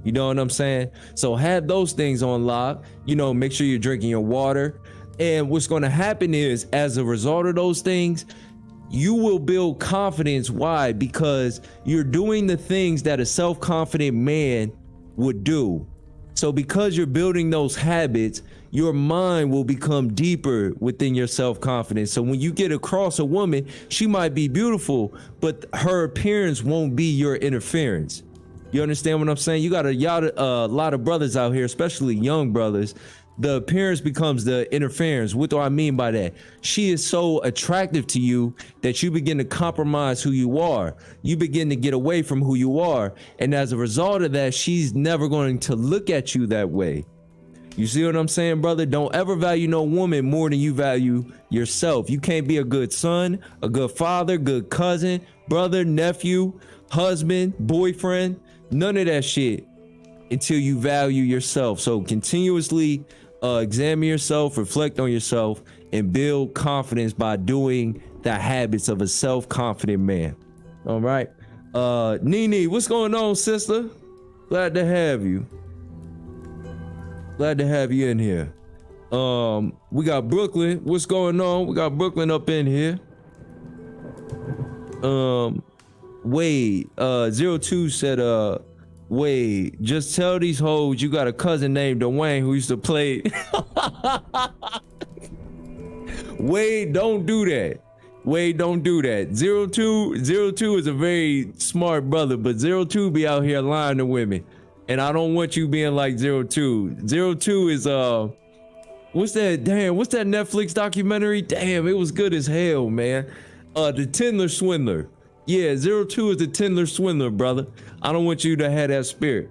You know what I'm saying? So have those things on lock. You know, make sure you're drinking your water. And what's going to happen is, as a result of those things, you will build confidence. Why? Because you're doing the things that a self-confident man would do. So because you're building those habits, your mind will become deeper within your self-confidence. So when you get across a woman, she might be beautiful, but her appearance won't be your interference. You understand what I'm saying? You got a lot of brothers out here, especially young brothers. The appearance becomes the interference. What do I mean by that? She is so attractive to you that you begin to compromise who you are. You begin to get away from who you are. And as a result of that, she's never going to look at you that way. You see what I'm saying, brother? Don't ever value no woman more than you value yourself. You can't be a good son, a good father, good cousin, brother, nephew, husband, boyfriend, none of that shit until you value yourself. So continuously examine yourself, reflect on yourself, and build confidence by doing the habits of a self-confident man. All right. Nene, what's going on, sister? Glad to have you. Glad to have you in here. We got Brooklyn. What's going on? We got Brooklyn up in here. Wade, 02 said, Wade, just tell these hoes you got a cousin named Dwayne who used to play. Wade, don't do that. Wade, don't do that. 02 is a very smart brother, but 02 be out here lying to women. And I don't want you being like 02. 02 is, what's that? Damn, what's that Netflix documentary? Damn, it was good as hell, man. The Tinder Swindler. Yeah, 02 is the Tinder Swindler, brother. I don't want you to have that spirit.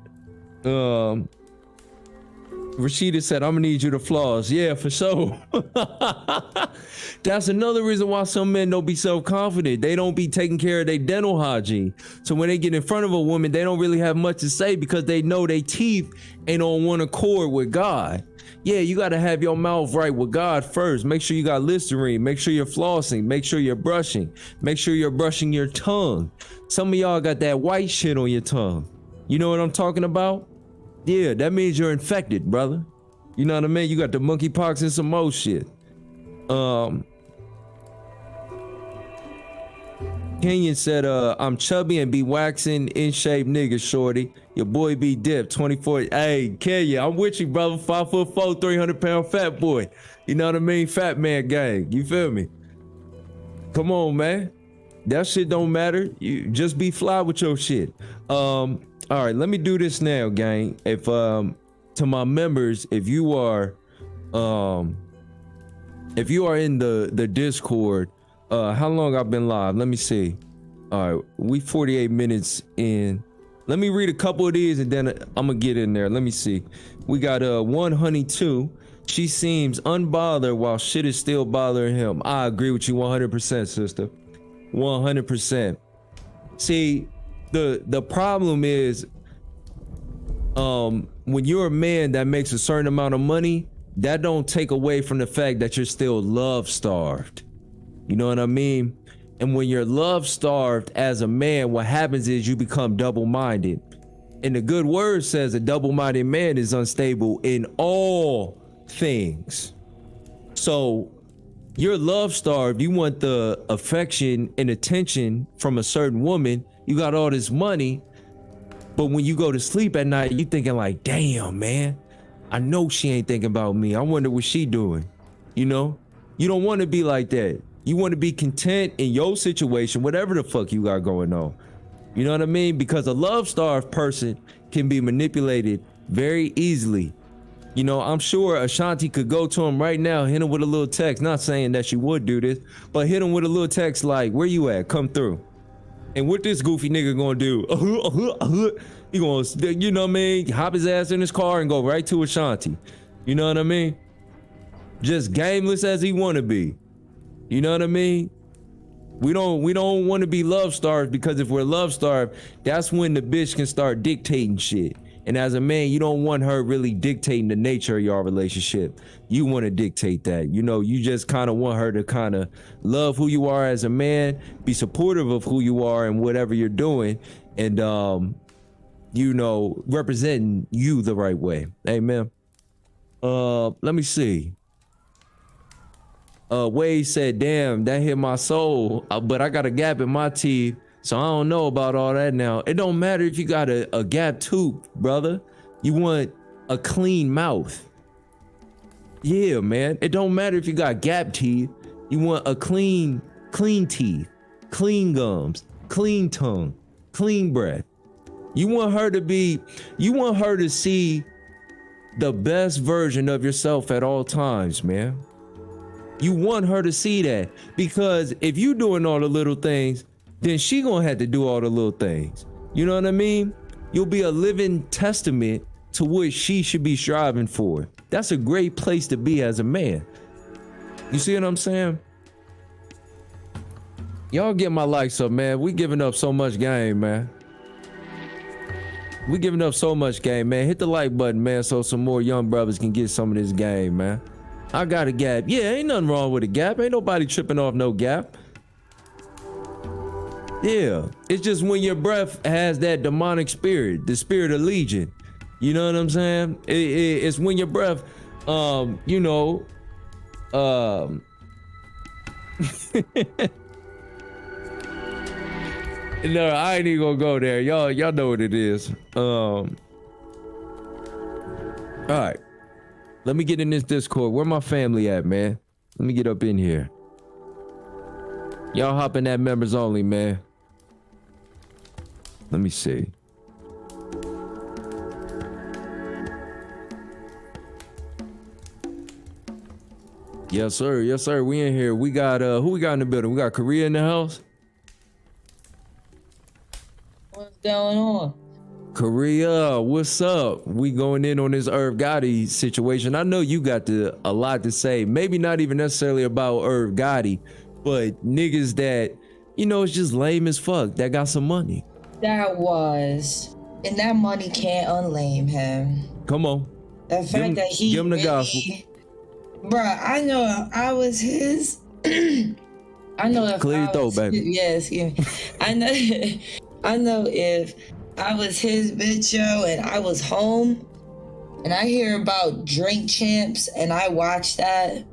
Rashida said, I'm gonna need you to floss. Yeah, for sure. That's another reason why some men don't be self-confident. They don't be taking care of their dental hygiene. So when they get in front of a woman, they don't really have much to say because they know their teeth ain't on one accord with God. Yeah, you got to have your mouth right with God first. Make sure you got Listerine. Make sure you're flossing. Make sure you're brushing. Make sure you're brushing your tongue. Some of y'all got that white shit on your tongue. You know what I'm talking about? Yeah, that means you're infected, brother. You know what I mean? You got the monkeypox and some more shit. Kenyon said, I'm chubby and be waxing in shape nigga, shorty. Your boy be dipped, 24. Hey, Kenya, I'm with you, brother. 5'4", 300-pound fat boy. You know what I mean? Fat man gang. You feel me? Come on, man. That shit don't matter. You just be fly with your shit. All right, let me do this now, gang. If to my members, if you are in the Discord, how long I've been live? Let me see. All right, we 48 minutes in. Let me read a couple of these and then I'm gonna get in there. Let me see. We got one honey 2. She seems unbothered while shit is still bothering him. I agree with you 100%, sister. 100%. See, the problem is when you're a man that makes a certain amount of money, that don't take away from the fact that you're still love starved. You know what I mean? And when you're love starved as a man, what happens is you become double-minded. And the good word says a double-minded man is unstable in all things. So you're love starved. You want the affection and attention from a certain woman. You got all this money. But when you go to sleep at night, you thinking like, damn, man, I know she ain't thinking about me. I wonder what she doing. You know, you don't want to be like that. You want to be content in your situation, whatever the fuck you got going on. You know what I mean? Because a love-starved person can be manipulated very easily. You know, I'm sure Ashanti could go to him right now, hit him with a little text. Not saying that she would do this, but hit him with a little text like, "Where you at? Come through." And what this goofy nigga gonna do? He gonna, you know what I mean? Hop his ass in his car and go right to Ashanti. You know what I mean? Just gameless as he wanna be. You know what I mean? We don't want to be love starved, because if we're love starved, that's when the bitch can start dictating shit. And as a man, you don't want her really dictating the nature of your relationship. You want to dictate that. You know, you just kind of want her to kind of love who you are as a man, be supportive of who you are and whatever you're doing, and you know, representing you the right way. Amen. Let me see. Wade said, "Damn, that hit my soul, but I got a gap in my teeth, so I don't know about all that now." It don't matter if you got a gap tooth, brother. You want a clean mouth. Yeah, man. It don't matter if you got gap teeth. You want a clean teeth, clean gums, clean tongue, clean breath. You want her to see the best version of yourself at all times, man. You want her to see that, because if you doing all the little things, then she gonna have to do all the little things. You know what I mean? You'll be a living testament to what she should be striving for. That's a great place to be as a man. You see what I'm saying? Y'all get my likes up, man. We giving up so much game, man. We giving up so much game, man. Hit the like button, man, so some more young brothers can get some of this game, man. I got a gap. Yeah, ain't nothing wrong with a gap. Ain't nobody tripping off no gap. Yeah, it's just when your breath has that demonic spirit, the spirit of legion. You know what I'm saying? It's when your breath, you know, no, I ain't even gonna go there. Y'all know what it is. All right. Let me get in this Discord. Where my family at, man? Let me get up in here. Y'all hop in that members only, man. Let me see. Yes, sir. Yes, sir. We in here. We got who we got in the building? We got Korea in the house. What's going on? Korea, what's up? We going in on this Irv Gotti situation. I know you got a lot to say. Maybe not even necessarily about Irv Gotti, but niggas that, you know, it's just lame as fuck that got some money. And that money can't unlame him. Come on. The fact that he give him the gospel. Bruh, I know I was his. I know if clear your throat, baby. Yes, yeah. I know if I was his bitch, yo, and I was home, and I hear about Drink Champs, and I watch that.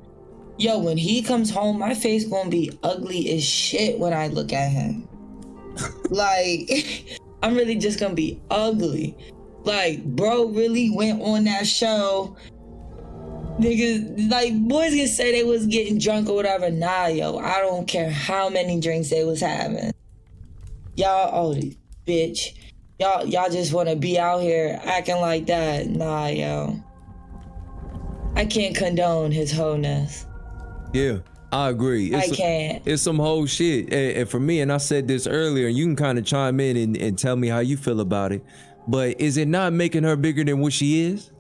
Yo, when he comes home, my face gonna be ugly as shit when I look at him. Like, I'm really just gonna be ugly. Like, bro really went on that show. Niggas, like, boys can say they was getting drunk or whatever. Nah, yo, I don't care how many drinks they was having. Y'all, oh, bitch. Y'all just want to be out here acting like that. Nah, yo. I can't condone his wholeness. Yeah, I agree. I can't. It's some whole shit. And for me, and I said this earlier, and you can kind of chime in and tell me how you feel about it, but is it not making her bigger than what she is?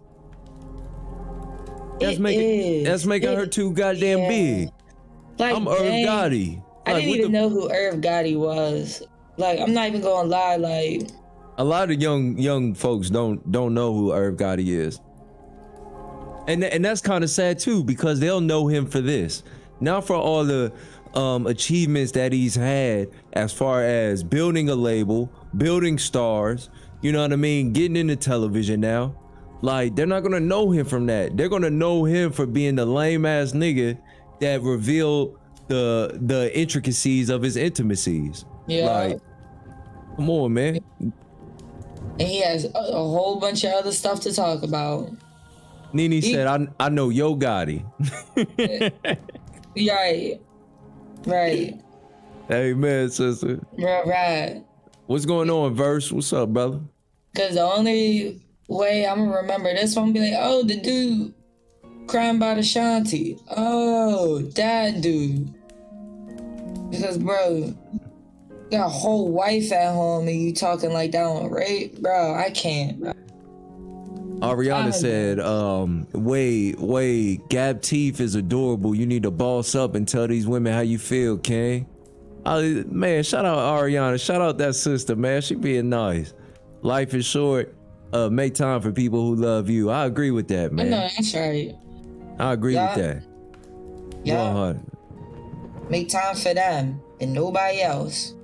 That's making her too goddamn big. Like, I'm Irv Gotti. I didn't even know who Irv Gotti was. Like, I'm not even gonna lie, like, a lot of young folks don't know who Irv Gotti is. And that's kind of sad too, because they'll know him for this. Not for all the achievements that he's had as far as building a label, building stars, you know what I mean, getting into television now. Like, they're not gonna know him from that. They're gonna know him for being the lame ass nigga that revealed the intricacies of his intimacies. Yeah. Like, come on, man. And he has a whole bunch of other stuff to talk about. Nene said, I know Yo Gotti. Right. Hey, man, sister. Right. What's going on, Verse? What's up, brother? Because the only Wait, I'm gonna remember this one. Be like, oh, the dude crying about Ashanti. Oh, that dude. Because, bro, you got a whole wife at home and you talking like that on rape, bro. I can't, bro. Ariana said, wait, gap teeth is adorable. You need to boss up and tell these women how you feel, King. Man, shout out Ariana. Shout out that sister, man. She being nice. Life is short. Make time for people who love you. I agree with that, man. I know, that's right. I agree with that. Yeah. 100. Make time for them and nobody else.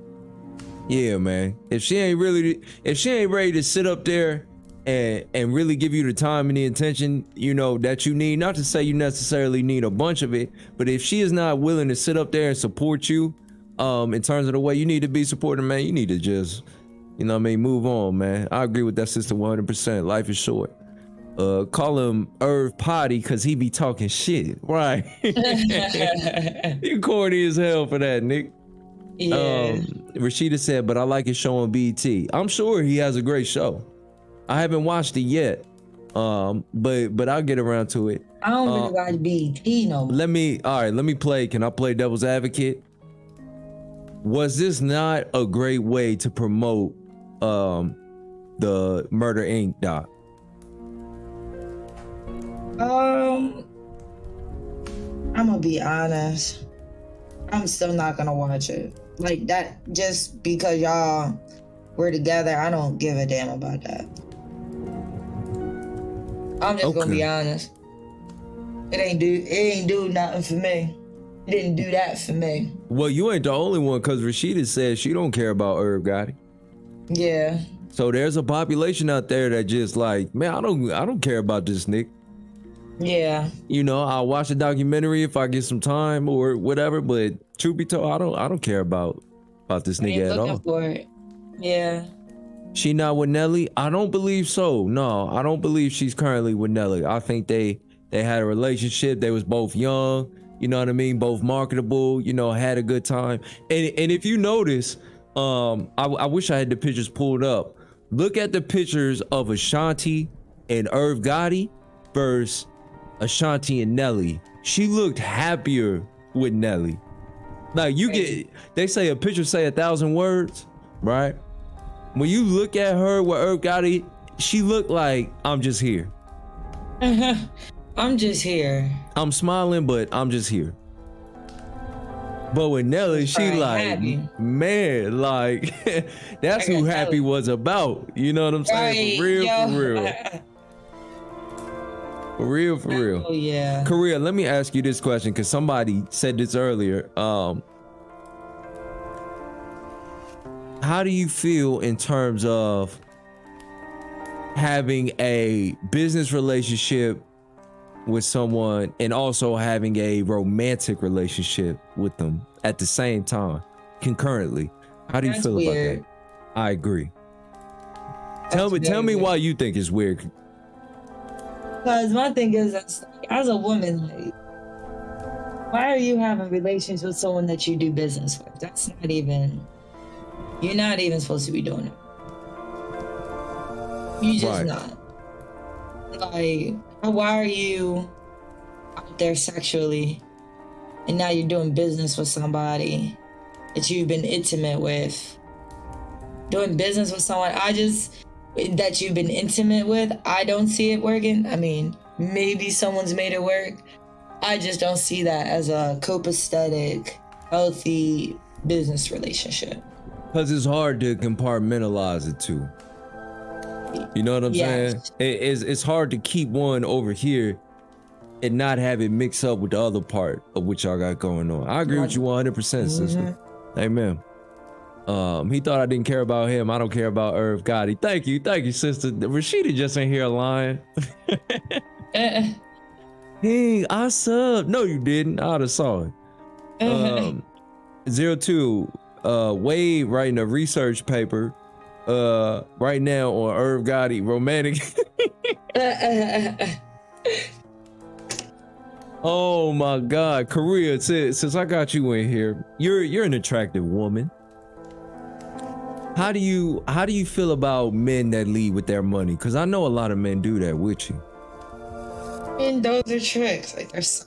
Yeah, man. If she ain't ready to sit up there and really give you the time and the attention, you know, that you need, not to say you necessarily need a bunch of it, but if she is not willing to sit up there and support you, in terms of the way you need to be supported, man, you need to just, you know what I mean, move on, man. I agree with that sister 100%. Life is short. Call him Irv Gotti because he be talking shit, right? You corny as hell for that, Nick. Yeah. Rashida said, but I like his show on BT. I'm sure he has a great show. I haven't watched it yet, but I'll get around to it. I don't really watch BT no more. Let me play. Can I play devil's advocate? Was this not a great way to promote the Murder Inc. doc? I'm gonna be honest. I'm still not gonna watch it. Like that, just because y'all were together, I don't give a damn about that. I'm just gonna be honest. It ain't do nothing for me. It didn't do that for me. Well, you ain't the only one, because Rashida says she don't care about Irv Gotti. Yeah. So there's a population out there that just like, man, I don't care about this Nick. Yeah. You know, I'll watch a documentary if I get some time or whatever, but truth be told, I don't care about this nigga at all. For it. Yeah. She not with Nelly? I don't believe so. No, I don't believe she's currently with Nelly. I think they had a relationship. They was both young, you know what I mean? Both marketable, you know, had a good time. And if you notice, I wish I had the pictures pulled up. Look at the pictures of Ashanti and Irv Gotti versus Ashanti and Nelly. She looked happier with Nelly. Like they say a picture say 1,000 words, right? When you look at her with Irv Gotti, she looked like, I'm just here. I'm just here. I'm smiling, but I'm just here. But with Nelly, she like, happy. Man, like, that's who happy was about. You know what I'm saying? For real, yo. For real. For real, for real. Oh, yeah. Korea, let me ask you this question, because somebody said this earlier. How do you feel in terms of having a business relationship with someone and also having a romantic relationship with them at the same time, concurrently? How do you feel about that? I agree. Tell me why you think it's weird. Because my thing is, as a woman, like, why are you having relations with someone that you do business with? That's not even, you're not even supposed to be doing it. You just not. Like, why are you out there sexually and now you're doing business with somebody that you've been intimate with? Doing business with someone that you've been intimate with, I don't see it working. I mean, maybe someone's made it work. I just don't see that as a copacetic, healthy business relationship. Because it's hard to compartmentalize it too. You know what I'm saying? It's hard to keep one over here and not have it mixed up with the other part of what y'all got going on. I agree with you 100%, sister. Amen. He thought I didn't care about him. I don't care about Irv Gotti. Thank you, sister. Rashida just in here lying. Hey, I subbed. No, you didn't. I'd have saw it. 02, Wade writing a research paper right now on Irv Gotti romantic. Oh my God, Korea, since I got you in here, you're an attractive woman. How do you feel about men that lead with their money? Because I know a lot of men do that with you. And those are tricks. Like there's,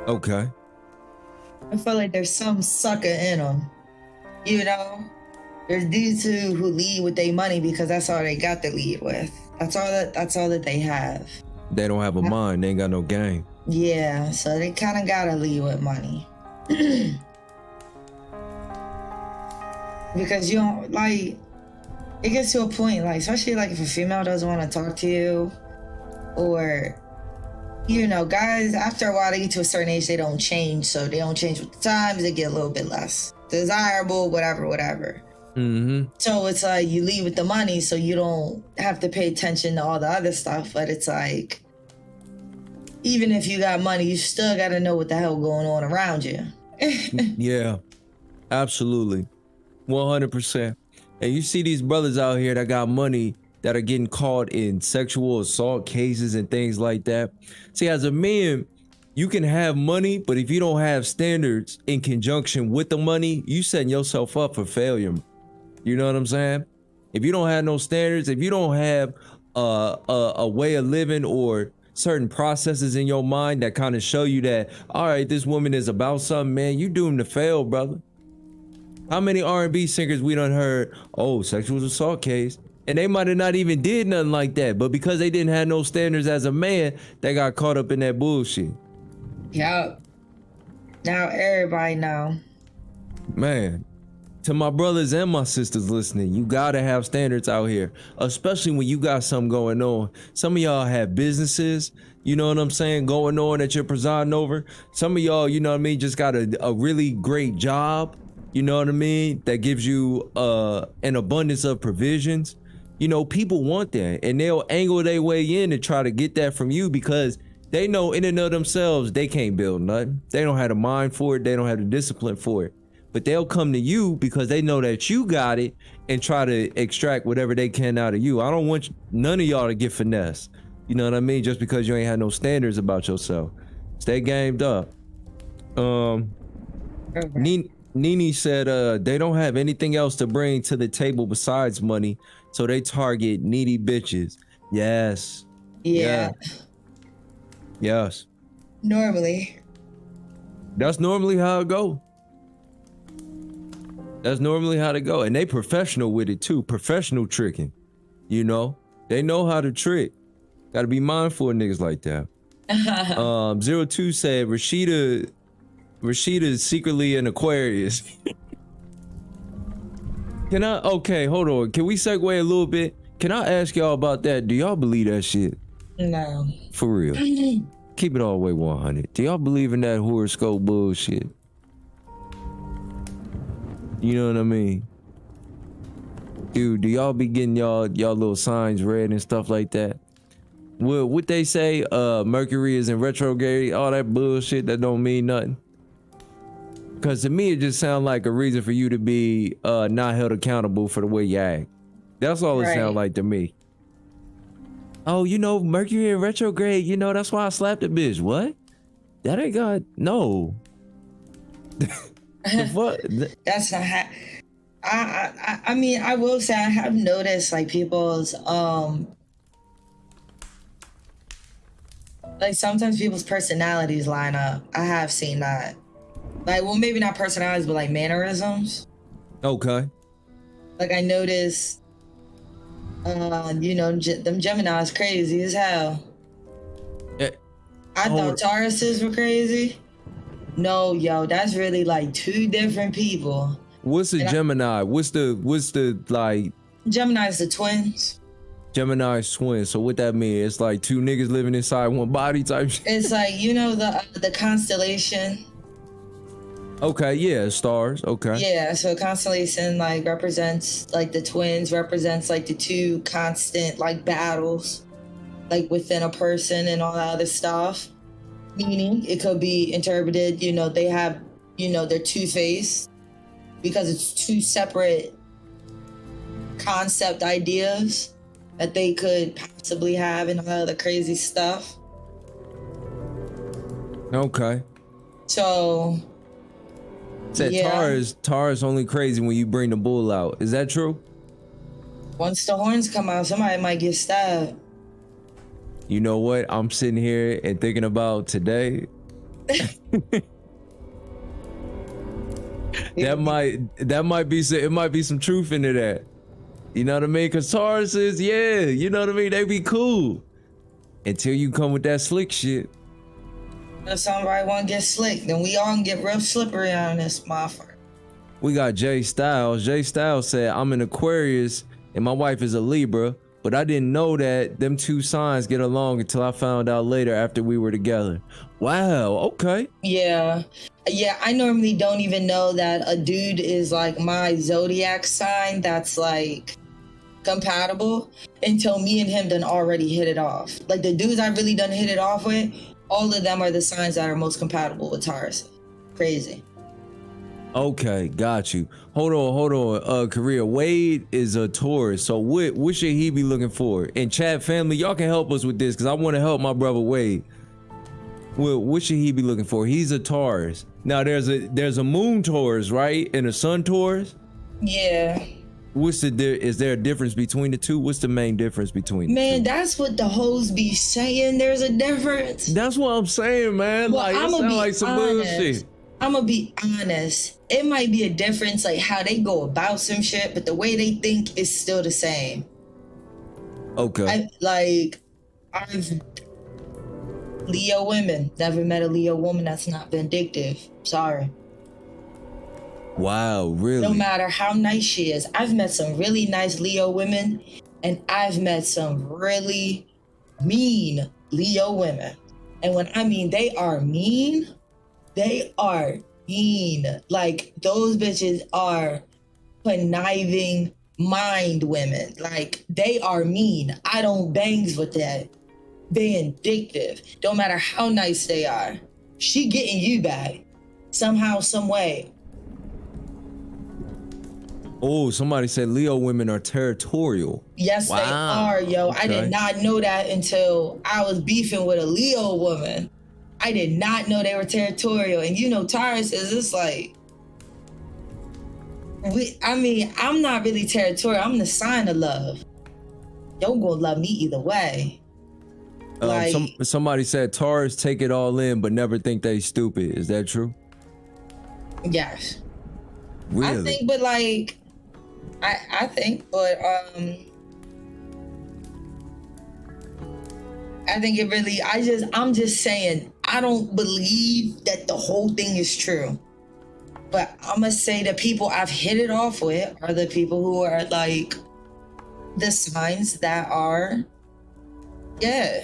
Okay. I feel like there's some sucker in them. You know, there's these two who lead with their money because that's all they got to lead with. That's all that they have. They don't have a mind. They ain't got no game. Yeah, so they kind of gotta lead with money. Because you don't, like, it gets to a point, like, especially like if a female doesn't want to talk to you, or, you know, guys, after a while, they get to a certain age, they don't change. So they don't change with the times, they get a little bit less desirable, whatever. Mm-hmm. So it's like you lead with the money so you don't have to pay attention to all the other stuff. But it's like, even if you got money, you still got to know what the hell going on around you. Yeah, absolutely. 100%. And you see these brothers out here that got money that are getting caught in sexual assault cases and things like that. See, as a man, you can have money, but if you don't have standards in conjunction with the money, you setting yourself up for failure. You know what I'm saying? If you don't have no standards, if you don't have a way of living or certain processes in your mind that kind of show you that, all right, this woman is about something, man, you doomed to fail, brother. How many R&B singers we done heard, oh, sexual assault case, and they might have not even did nothing like that, but because they didn't have no standards as a man, they got caught up in that bullshit. Yup. Now everybody know. Man, to my brothers and my sisters listening, you gotta have standards out here, especially when you got something going on. Some of y'all have businesses, you know what I'm saying, going on that you're presiding over. Some of y'all, you know what I mean, just got a really great job. You know what I mean? That gives you an abundance of provisions. You know, people want that, and they'll angle their way in and try to get that from you because they know in and of themselves they can't build nothing. They don't have the mind for it. They don't have the discipline for it. But they'll come to you because they know that you got it and try to extract whatever they can out of you. I don't want none of y'all to get finesse. You know what I mean? Just because you ain't had no standards about yourself. Stay gamed up. Nene said they don't have anything else to bring to the table besides money, so they target needy bitches. Yes. Yeah. Yes. Normally. That's normally how it go. That's normally how to go. And they professional with it too. Professional tricking. You know? They know how to trick. Gotta be mindful of niggas like that. 02 said Rashida's secretly an Aquarius. Okay, hold on. Can we segue a little bit? Can I ask y'all about that? Do y'all believe that shit? No. For real. Keep it all the way 100. Do y'all believe in that horoscope bullshit? You know what I mean? Dude, do y'all be getting y'all little signs read and stuff like that? What they say, Mercury is in retrograde, all that bullshit that don't mean nothing. Because to me, it just sounds like a reason for you to be not held accountable for the way you act. That's all it sounds like to me. Oh, you know, Mercury in retrograde, you know, that's why I slapped a bitch. What? That ain't got, no. What? That's not I mean, I will say I have noticed like people's, like sometimes people's personalities line up. I have seen that. Like, well, maybe not personalities, but like mannerisms. Okay. Like I noticed, you know, them Geminis crazy as hell. I thought Tauruses were crazy. No, yo, that's really like two different people. What's a Gemini? What's the like? Gemini's the twins. Gemini's twins. So what that mean? It's like two niggas living inside one body type shit. It's like, you know, the constellation. Okay, yeah, stars. Okay. Yeah, so constellation like represents like the twins, represents like the two constant like battles like within a person and all that other stuff. Meaning it could be interpreted, you know, they have, you know, they're two-faced because it's two separate concept ideas that they could possibly have and all that other crazy stuff. Okay. So Said Yeah. Taurus only crazy when you bring the bull out. Is that true? Once the horns come out, somebody might get stabbed. You know what? I'm sitting here and thinking about today. That might be it might be some truth into that. You know what I mean? Cause Taurus is, yeah, you know what I mean? They be cool. Until you come with that slick shit. If somebody want to get slick, then we all can get real slippery on this motherfucker. We got Jay Styles. Jay Styles said, I'm an Aquarius and my wife is a Libra, but I didn't know that them two signs get along until I found out later after we were together. Wow, okay. Yeah. Yeah, I normally don't even know that a dude is like my zodiac sign that's like compatible until me and him done already hit it off. Like the dudes I really done hit it off with, all of them are the signs that are most compatible with Taurus. Crazy. Okay, got you. Hold on. Korea, Wade is a Taurus, so what should he be looking for? And chat family, y'all can help us with this because I want to help my brother Wade. Well, what should he be looking for? He's a Taurus. Now there's a moon Taurus, right? And a sun Taurus? Yeah. Is there a difference between the two? What's the main difference between the Man, two? that's what the hoes be saying. There's a difference. That's what I'm saying, man. Well, like, it I'ma sound be like some honest. bullshit. I'm gonna be honest. It might be a difference, like how they go about some shit, but the way they think is still the same. Okay. I've Leo women. Never met a Leo woman that's not vindictive. Sorry. Wow, really? No matter how nice she is. I've met some really nice Leo women, and I've met some really mean Leo women. And when I mean they are mean, they are mean. Like, those bitches are conniving mind women. Like, they are mean. I don't bangs with that. They vindictive. Don't matter how nice they are. She getting you back. Somehow, some way. Oh, somebody said Leo women are territorial. Yes, Wow. they are, yo. Okay. I did not know that until I was beefing with a Leo woman. I did not know they were territorial. And you know, Taurus is just like, I'm not really territorial. I'm the sign of love. Y'all gonna love me either way. Somebody said Taurus take it all in, but never think they stupid. Is that true? Yes. Really? I think, but like, I think it really, I'm just saying, I don't believe that the whole thing is true. But I'm gonna say the people I've hit it off with are the people who are like the signs that are, yeah.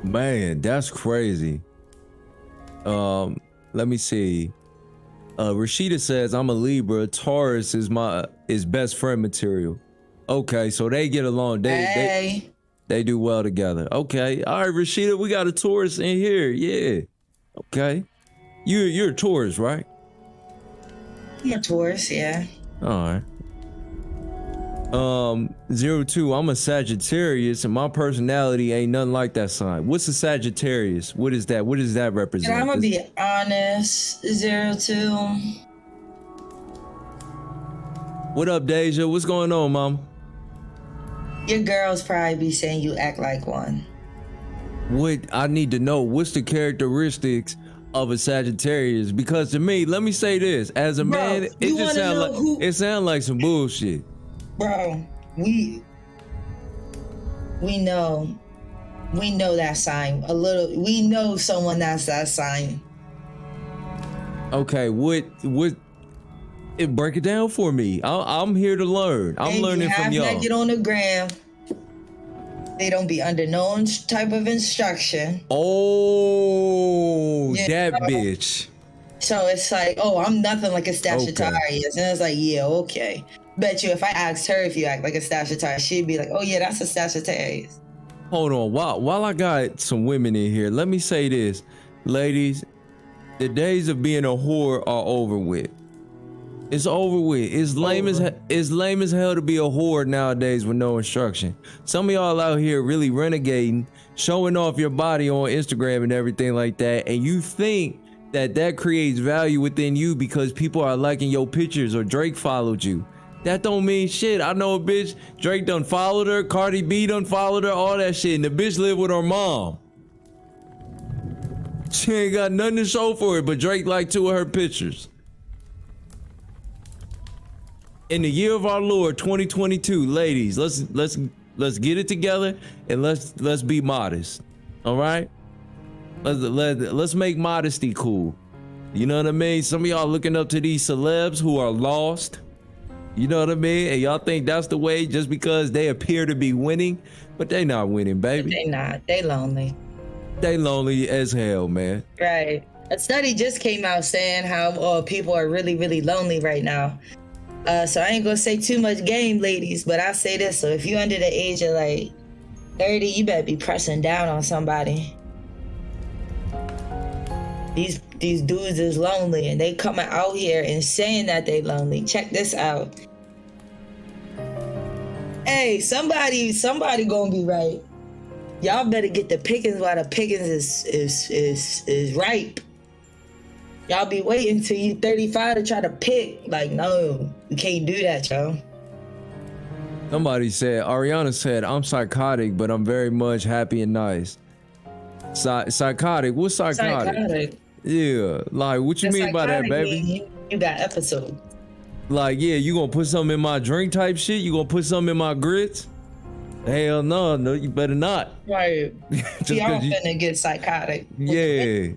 Man, that's crazy. Let me see. Rashida says, I'm a Libra. Taurus is best friend material. Okay, so they get along. They do well together. Okay. All right, Rashida, we got a Taurus in here. Yeah. Okay. You're a Taurus, right? I'm a Taurus, yeah. All right. 02, I'm a Sagittarius and my personality ain't nothing like that sign. What's a Sagittarius? What is that? What does that represent? And I'm gonna be honest, 02. What up, Deja? What's going on, mom? Your girls probably be saying you act like one. What I need to know, what's the characteristics of a Sagittarius? Because to me, let me say this, as a man, it just sounds like some bullshit. Bro, we know that sign a little. We know someone that's that sign. Okay, what? Break it down for me. I'm here to learn. I'm learning from y'all. Naked on the gram. They don't be under no type of instruction. Oh, that bitch. So it's like, oh, I'm nothing like a Sagittarius, and it's like, yeah, okay. Bet you if I asked her if you act like a Sagittarius, she'd be like, oh yeah, that's a Sagittarius. Hold on, while I got some women in here, let me say this, ladies, the days of being a whore are over with. It's over with. It's lame as hell to be a whore nowadays with no instruction. Some of y'all out here really renegading, showing off your body on Instagram and everything like that, and you think that creates value within you because people are liking your pictures or Drake followed you. That don't mean shit. I know a bitch, Drake done followed her, Cardi B done followed her, all that shit, and the bitch live with her mom. She ain't got nothing to show for it, but Drake liked 2 of her pictures. In the year of our Lord 2022, ladies, let's get it together and let's be modest. All right? Let's make modesty cool. You know what I mean? Some of y'all looking up to these celebs who are lost. You know what I mean? And y'all think that's the way just because they appear to be winning, but they not winning, baby. They not. They lonely. They lonely as hell, man. Right. A study just came out saying how people are really, really lonely right now. So I ain't gonna say too much game, ladies, but I'll say this. So if you under the age of like 30, you better be pressing down on somebody. These dudes is lonely and they coming out here and saying that they lonely. Check this out. Hey, somebody gonna be right. Y'all better get the pickings while the pickings is ripe. Y'all be waiting till you 35 to try to pick. Like, no, you can't do that, y'all. Somebody said, Ariana said, I'm psychotic, but I'm very much happy and nice. Psychotic? What's psychotic? Yeah, like, what you mean by that, baby? You got episodes. Like, yeah, you gonna put something in my drink type shit? You gonna put something in my grits? Hell no, you better not. Right. Y'all finna get psychotic. Yeah.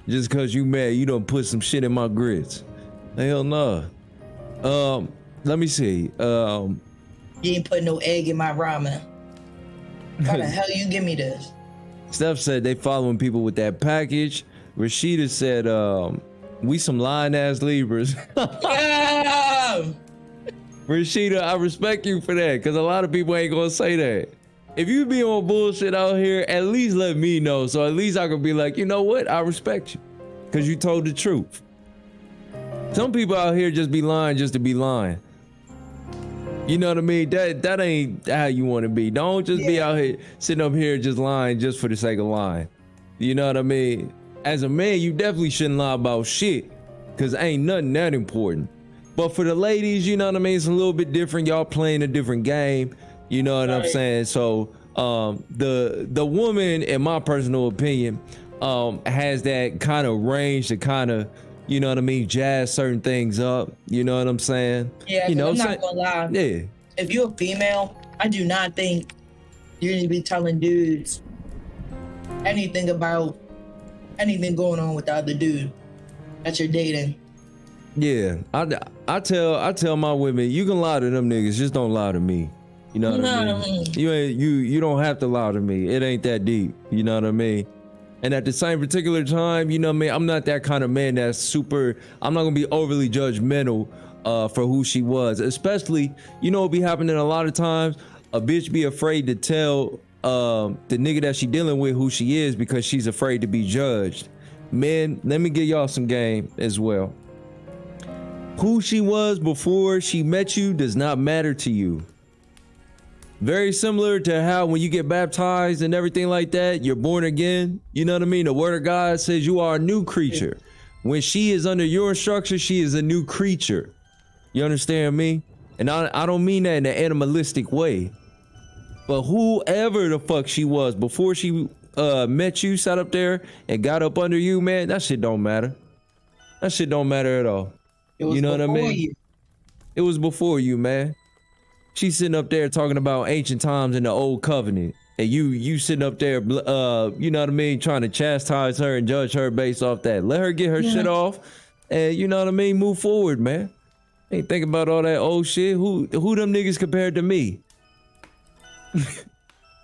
Just cause you mad, you done put some shit in my grits. Hell no. Let me see. You ain't put no egg in my ramen. How the hell you give me this? Steph said they following people with that package. Rashida said, we some lying ass Libras. Rashida, I respect you for that, because a lot of people ain't gonna say that. If you be on bullshit out here, at least let me know, so at least I can be like, you know what, I respect you, because you told the truth. Some people out here just be lying just to be lying. You know what I mean? That ain't how you want to be. Don't just be out here, sitting up here just lying just for the sake of lying. You know what I mean? As a man, you definitely shouldn't lie about shit, because ain't nothing that important. But for the ladies, you know what I mean? It's a little bit different. Y'all playing a different game. You know what I'm saying? So the woman, in my personal opinion, has that kind of range to kind of, you know what I mean, jazz certain things up. You know what I'm saying? Yeah, you know I'm not gonna lie. Yeah. If you're a female, I do not think you need to be telling dudes anything about anything going on with the other dude that you're dating. Yeah, I tell my women, you can lie to them niggas, just don't lie to me. You know what I mean? You don't have to lie to me. It ain't that deep. You know what I mean? And at the same particular time, you know what I mean? I'm not that kind of man that's super. I'm not gonna be overly judgmental for who she was. Especially, you know what be happening a lot of times? A bitch be afraid to tell the nigga that she dealing with who she is because she's afraid to be judged. Men, let me give y'all some game as well. Who she was before she met you does not matter to you. Very similar to how when you get baptized and everything like that, you're born again. You know what I mean? The word of God says you are a new creature. When she is under your instruction, she is a new creature. You understand me? And I don't mean that in an animalistic way. But whoever the fuck she was before she met you, sat up there and got up under you, man, that shit don't matter. That shit don't matter at all. You know what I mean? It was before you, man. She's sitting up there talking about ancient times in the old covenant. And you sitting up there, you know what I mean, trying to chastise her and judge her based off that. Let her get her shit off and, you know what I mean, move forward, man. Ain't think about all that old shit. Who them niggas compared to me?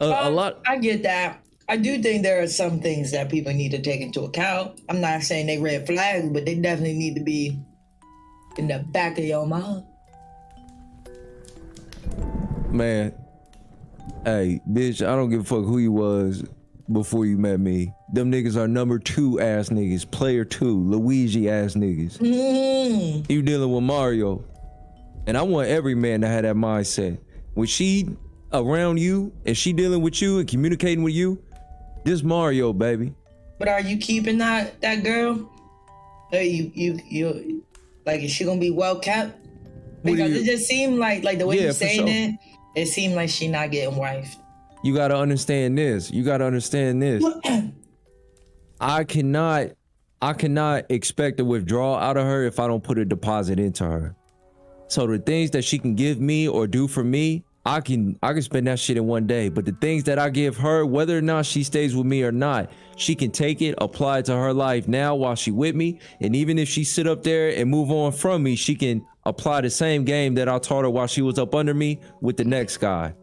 A lot. I get that. I do think there are some things that people need to take into account. I'm not saying they red flags, but they definitely need to be in the back of your mind. Man, hey, bitch, I don't give a fuck who you was before you met me. Them niggas are number 2 ass niggas, player 2, Luigi ass niggas. You dealing with Mario. And I want every man to have that mindset. When she around you and she dealing with you and communicating with you, this Mario, baby. But are you keeping that girl? You like, is she gonna be well kept? Because it just seemed like the way you saying it seemed like she not getting wifed. You gotta understand this. I cannot expect a withdrawal out of her if I don't put a deposit into her. So the things that she can give me or do for me, I can spend that shit in one day. But the things that I give her, whether or not she stays with me or not, she can take it, apply it to her life now while she with me. And even if she sit up there and move on from me, she can apply the same game that I taught her while she was up under me with the next guy.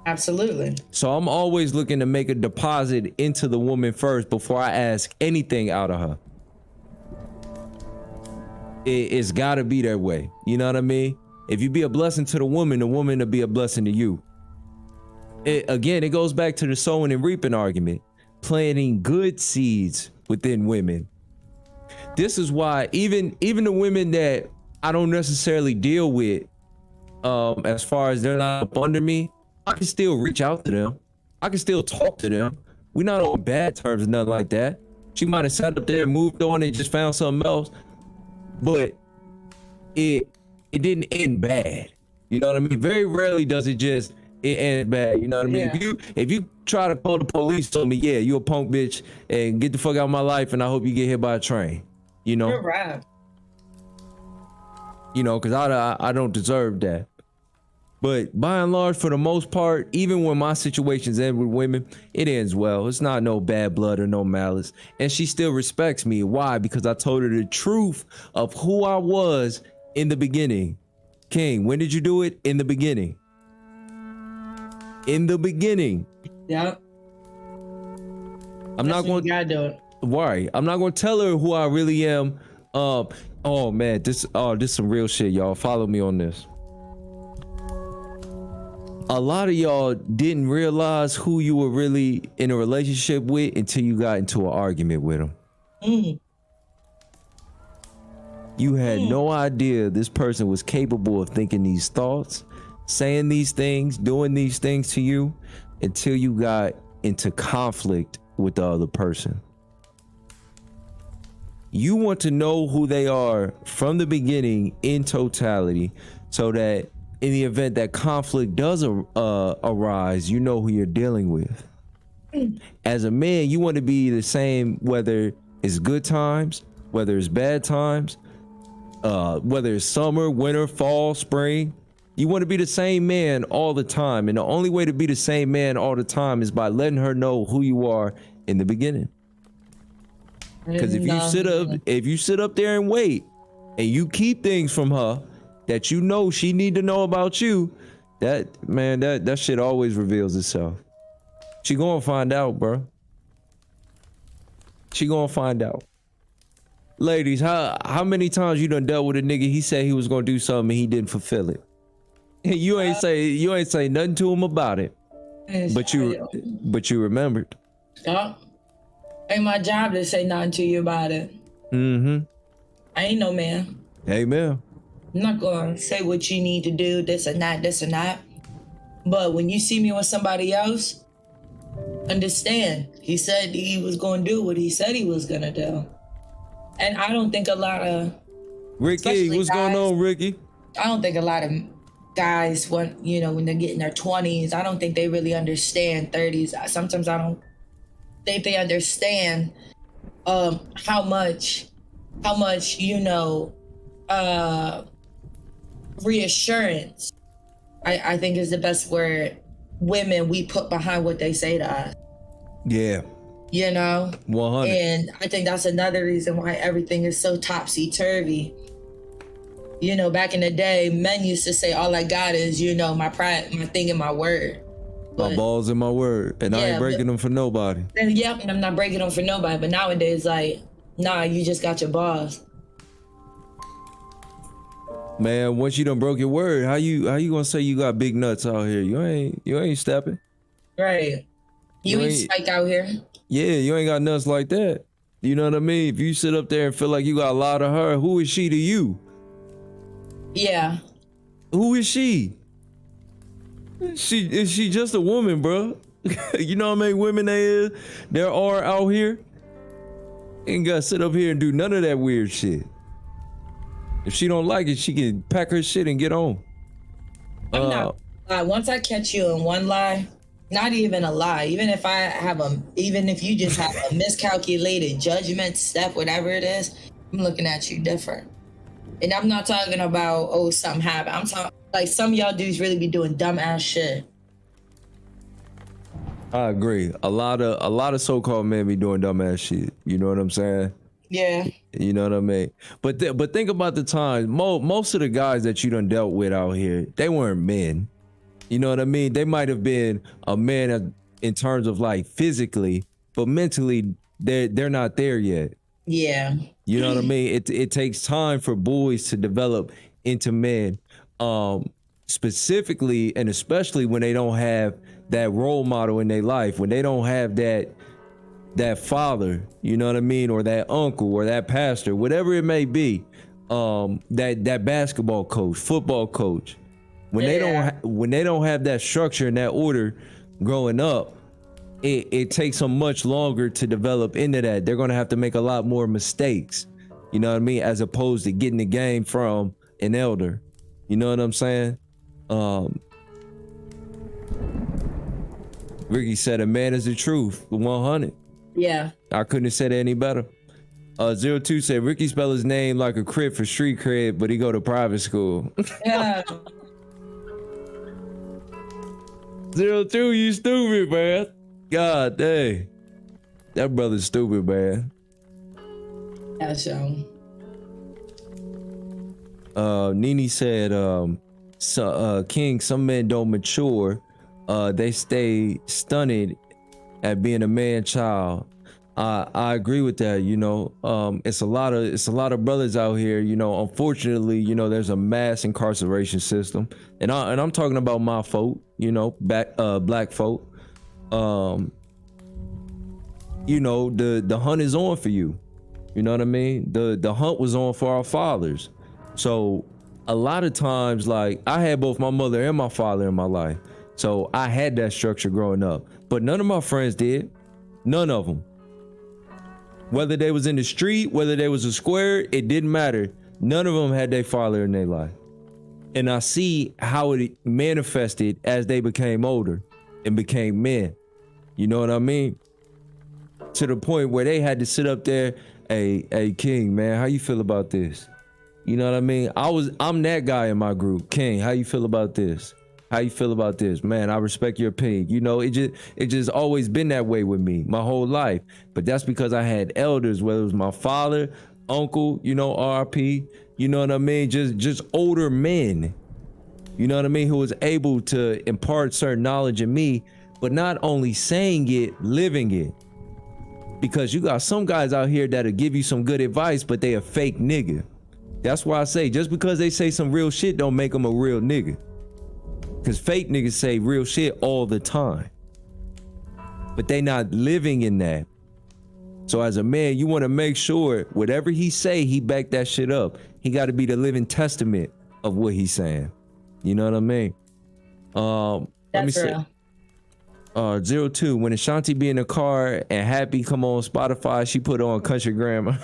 Absolutely. So I'm always looking to make a deposit into the woman first before I ask anything out of her. It's gotta be that way. You know what I mean? If you be a blessing to the woman will be a blessing to you. It goes back to the sowing and reaping argument. Planting good seeds within women. This is why even the women that I don't necessarily deal with, as far as they're not up under me, I can still reach out to them. I can still talk to them. We're not on bad terms or nothing like that. She might have sat up there, moved on, and just found something else. But it didn't end bad. You know what I mean? Very rarely does it end bad. You know what I mean? Yeah. If you try to call the police on me, yeah, you a punk bitch and get the fuck out of my life, and I hope you get hit by a train. You know? You're right. You know, because I don't deserve that. But by and large, for the most part, even when my situations end with women, it ends well. It's not no bad blood or no malice. And she still respects me. Why? Because I told her the truth of who I was in the beginning. King, when did you do it? In the beginning. In the beginning. Yep. I'm not going to do it. Worry. I'm not going to tell her who I really am. Oh man, this is some real shit, y'all. Follow me on this. A lot of y'all didn't realize who you were really in a relationship with until you got into an argument with them. You had no idea this person was capable of thinking these thoughts, saying these things, doing these things to you until you got into conflict with the other person. You want to know who they are from the beginning in totality so that in the event that conflict does arise, you know who you're dealing with. As a man, you want to be the same, whether it's good times, whether it's bad times, whether it's summer, winter, fall, spring. You want to be the same man all the time. And the only way to be the same man all the time is by letting her know who you are in the beginning. Because if you sit up there and wait and you keep things from her that you know she need to know about you, that shit always reveals itself. She gonna find out, bro. She gonna find out. Ladies, how many times you done dealt with a nigga, he said he was gonna do something and he didn't fulfill it? You ain't say nothing to him about it. But you remembered. Yeah. Ain't my job to say nothing to you about it. I ain't no man. Amen. I'm not gonna say what you need to do, this or that. But when you see me with somebody else, understand, he said he was gonna do what he said he was gonna do. And I don't think a lot of Ricky, what's going on, Ricky? I don't think a lot of guys when they're getting their 20s, I don't think they really understand 30s. Sometimes I don't think they understand how much reassurance, I think is the best word, women we put behind what they say to us. Yeah. 100. And I think that's another reason why everything is so topsy-turvy. Back in the day, men used to say, all I got is, my pride, my thing, and my word. My balls and my word. And I ain't breaking them for nobody. And I'm not breaking them for nobody. But nowadays, like, nah, you just got your balls. Man, once you done broke your word, how you gonna say you got big nuts out here? You ain't stepping. Right. You ain't spike out here. Yeah, you ain't got nuts like that. You know what I mean? If you sit up there and feel like you got a lot of her, who is she to you? Yeah. Who is she? Is she just a woman, bro? You know how many women there are out here? Ain't gotta sit up here and do none of that weird shit. If she don't like it, she can pack her shit and get on. Once I catch you in one lie, not even a lie, even if you just have a miscalculated judgment step, whatever it is, I'm looking at you different. And I'm not talking about, oh, something happened. I'm talking like some of y'all dudes really be doing dumbass shit. I agree. A lot of so-called men be doing dumbass shit. You know what I'm saying? Yeah. You know what I mean? But think about the times. Most of the guys that you done dealt with out here, they weren't men. You know what I mean? They might have been a man in terms of like physically, but mentally they're not there yet. Yeah. You know what I mean? It takes time for boys to develop into men, specifically and especially when they don't have that role model in their life, when they don't have that father, you know what I mean, or that uncle or that pastor, whatever it may be, that basketball coach, football coach, when they don't have that structure and that order growing up, it takes them much longer to develop into that. They're going to have to make a lot more mistakes, you know what I mean, as opposed to getting the game from an elder. You know what I'm saying? Ricky said, a man is the truth, 100. Yeah. I couldn't have said it any better. 02 said, Ricky spell his name like a crib for street cred, but he go to private school. Yeah. 02, you stupid, man. God dang. That brother's stupid, man. Yeah, so. Nene said, King, some men don't mature. They stay stunted at being a man child. I agree with that. You know, it's a lot of brothers out here. You know, unfortunately, you know, there's a mass incarceration system, and I'm talking about my folk. You know, black folk. You know, the hunt is on for you. You know what I mean? The hunt was on for our fathers. So a lot of times, like, I had both my mother and my father in my life. So I had that structure growing up, but none of my friends did. None of them. Whether they was in the street, whether they was a square, it didn't matter. None of them had their father in their life. And I see how it manifested as they became older and became men. You know what I mean? To the point where they had to sit up there, hey, King, man, how you feel about this? You know what I mean? I'm that guy in my group. King, how you feel about this? How you feel about this? Man, I respect your opinion. You know, it just always been that way with me my whole life. But that's because I had elders, whether it was my father, uncle, you know, RP, you know what I mean? Just older men, you know what I mean, who was able to impart certain knowledge in me, but not only saying it, living it. Because you got some guys out here that'll give you some good advice, but they a fake nigga. That's why I say, just because they say some real shit don't make them a real nigga. Because fake niggas say real shit all the time. But they not living in that. So as a man, you want to make sure whatever he say, he back that shit up. He got to be the living testament of what he's saying. You know what I mean? Let me say, 02, when Ashanti be in the car and Happy come on Spotify, she put on Country Grammar.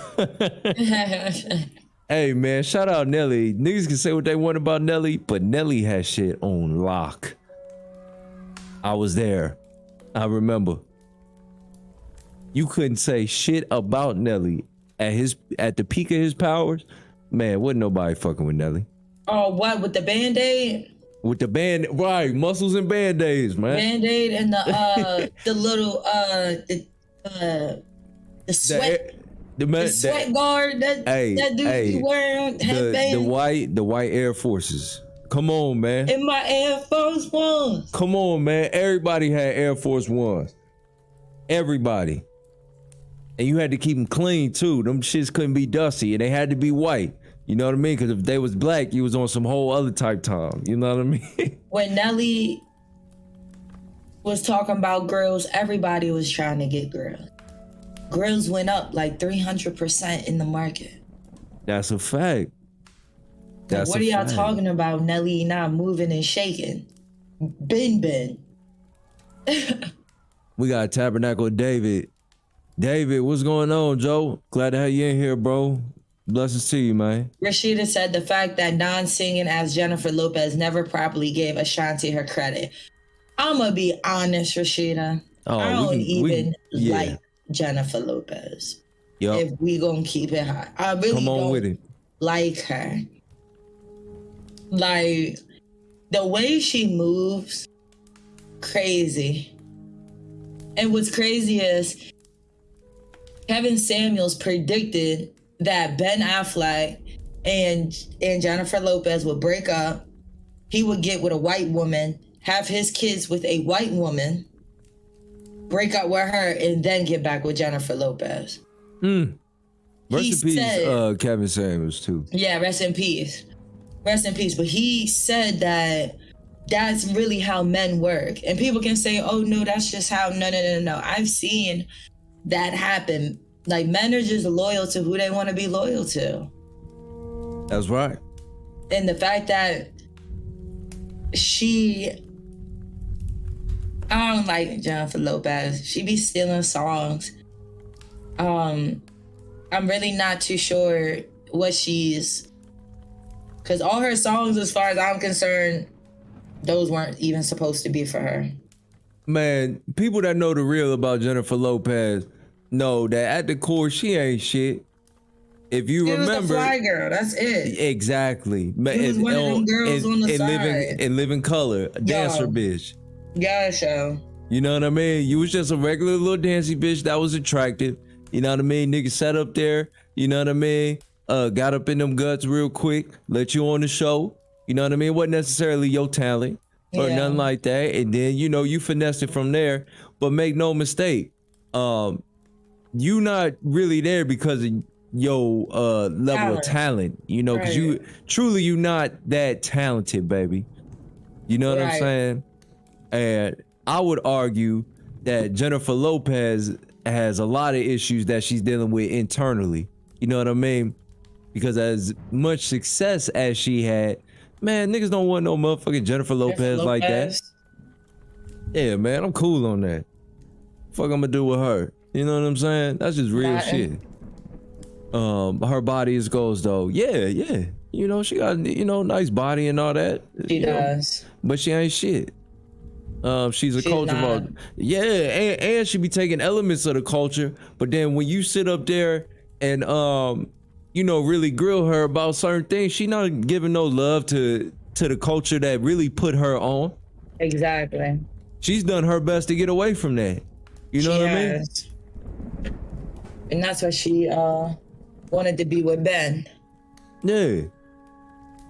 Hey, man, shout out Nelly. Niggas can say what they want about Nelly, but Nelly has shit on lock. I was there. I remember. You couldn't say shit about Nelly at the peak of his powers. Man, wasn't nobody fucking with Nelly. Oh, what? With the Band-Aid? With the band, right? Muscles and Band-Aids, man. Band-Aid and the the little the sweat. The sweat guard that dude be wearing, the white Air Forces. Come on, man. In my Air Force Ones. Come on, man. Everybody had Air Force Ones. Everybody. And you had to keep them clean too. Them shits couldn't be dusty, and they had to be white. You know what I mean? Because if they was black, you was on some whole other type time. You know what I mean? When Nelly was talking about grills, everybody was trying to get grills. Grills went up like 300% in the market. That's a fact. That's what are y'all talking about? Nelly not moving and shaking. Ben. We got Tabernacle David. David, what's going on, Joe? Glad to have you in here, bro. Blessings to you, man. Rashida said the fact that Don singing as Jennifer Lopez never properly gave Ashanti her credit. I'm going to be honest, Rashida. I don't even like Jennifer Lopez. Yep. If we going to keep it hot. I really don't with it. like her. Like, the way she moves, crazy. And what's crazy is Kevin Samuels predicted that Ben Affleck and Jennifer Lopez would break up. He would get with a white woman, have his kids with a white woman, break up with her, and then get back with Jennifer Lopez. Rest in peace, Kevin Samuels, too. Yeah, rest in peace. Rest in peace. But he said that that's really how men work. And people can say, oh, no, that's just how. No. I've seen that happen. Like, men are just loyal to who they want to be loyal to. That's right. And the fact that I don't like Jennifer Lopez. She be stealing songs. I'm really not too sure what she's... Because all her songs, as far as I'm concerned, those weren't even supposed to be for her. Man, people that know the real about Jennifer Lopez know that at the core, she ain't shit. If you remember, was the fly girl. That's it. Exactly. She was one of them girls on the side. Living color, a dancer bitch. Yeah, show. You know what I mean? You was just a regular little dancey bitch that was attractive. You know what I mean? Niggas sat up there. You know what I mean? Got up in them guts real quick. Let you on the show. You know what I mean? It wasn't necessarily your talent or nothing like that. And then, you know, you finessed it from there. But make no mistake, you not really there because of your level of talent, you know, because you not that talented, baby. You know what I'm saying? And I would argue that Jennifer Lopez has a lot of issues that she's dealing with internally. You know what I mean? Because as much success as she had, man, niggas don't want no motherfucking Jennifer Lopez like that. Yeah, man, I'm cool on that. Fuck I'm gonna do with her. You know what I'm saying? That's just real shit. Her body is goals though. Yeah. You know, she got, you know, nice body and all that. She does. But she ain't shit. She's a culture vault. Yeah, and she be taking elements of the culture, but then when you sit up there and you know, really grill her about certain things, she not giving no love to the culture that really put her on. Exactly. She's done her best to get away from that. You know what I mean? And that's why she wanted to be with Ben. Yeah.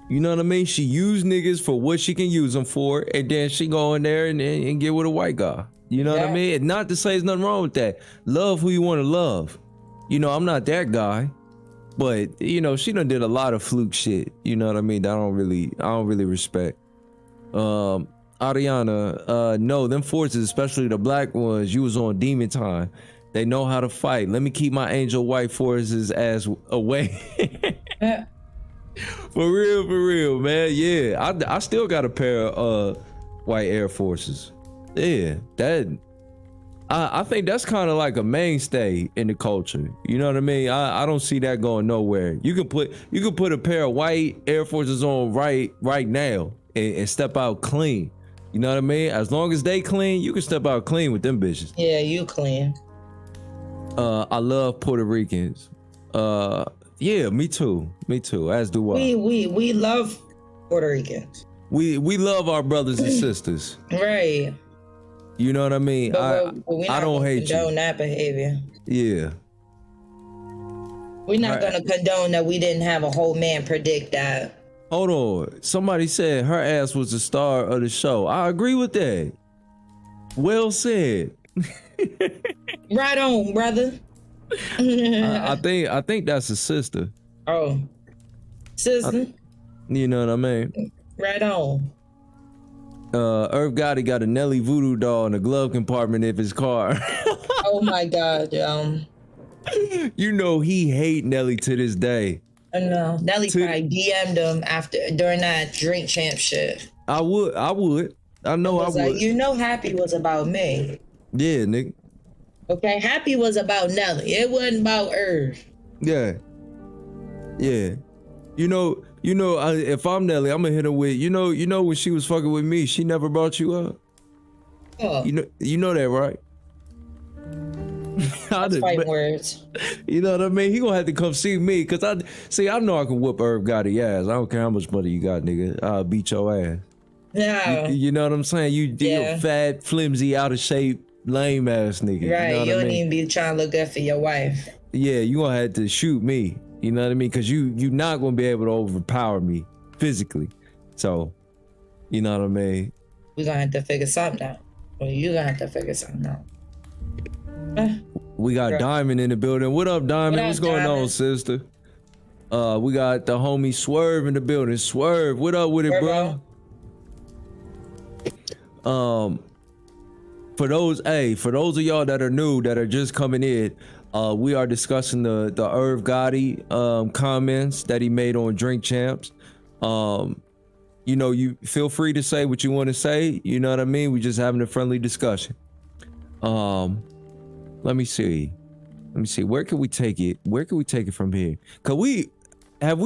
You know what I mean? She used niggas for what she can use them for, and then she go in there and get with a white guy. You know what I mean? And not to say there's nothing wrong with that. Love who you want to love. You know, I'm not that guy. But, you know, she done did a lot of fluke shit. You know what I mean? I don't really respect. Ariana, no, them forces, especially the black ones, you was on demon time. They know how to fight. Let me keep my angel white forces ass away. For real, man. Yeah, I still got a pair of white Air Forces. Yeah, that I think that's kind of like a mainstay in the culture. You know what I mean? I don't see that going nowhere. You can put a pair of white Air Forces on right now and step out clean. You know what I mean? As long as they clean, you can step out clean with them bitches. Yeah, you clean. I love Puerto Ricans. Yeah, me too. As do I. We love Puerto Ricans. We love our brothers and sisters. Right. You know what I mean? But I don't hate you. Condone that behavior. Yeah. We're not gonna condone that we didn't have a whole man predict that. Hold on. Somebody said her ass was the star of the show. I agree with that. Well said. Right on, brother. I think that's a sister. Oh, sister. You know what I mean? Right on. Irv Gotti got a Nelly voodoo doll in the glove compartment of his car. Oh my God, You know he hate Nelly to this day. I know. Nelly probably DM'd him during that drink champ shit. I would. I know I would. Like, you know, Happy was about me. Yeah, nigga. Okay, Happy was about Nelly. It wasn't about Irv. Yeah. You know, if I'm Nelly, I'm gonna hit her with, you know, when she was fucking with me, she never brought you up. Oh, You know that, right? that's fighting words. You know what I mean? He gonna have to come see me, cause I know I can whoop Irv Gotti ass. I don't care how much money you got, nigga. I'll beat your ass. No. You know what I'm saying? You fat, flimsy, out of shape, lame ass nigga. Right, you know you what don't I mean? even be trying to look good for your wife. Yeah, you gonna have to shoot me. You know what I mean? Cause you not gonna be able to overpower me physically. So, you know what I mean? We're gonna have to figure something out. Well, you gonna have to figure something out. We got Diamond in the building. What up, Diamond? What's going on, sister? We got the homie Swerve in the building. Swerve, what up with it, bro? For those of y'all that are new, that are just coming in, we are discussing the Irv Gotti comments that he made on Drink Champs. You know, you feel free to say what you want to say. You know what I mean? We just having a friendly discussion. Let me see. Where can we take it? Where can we take it from here? Cause we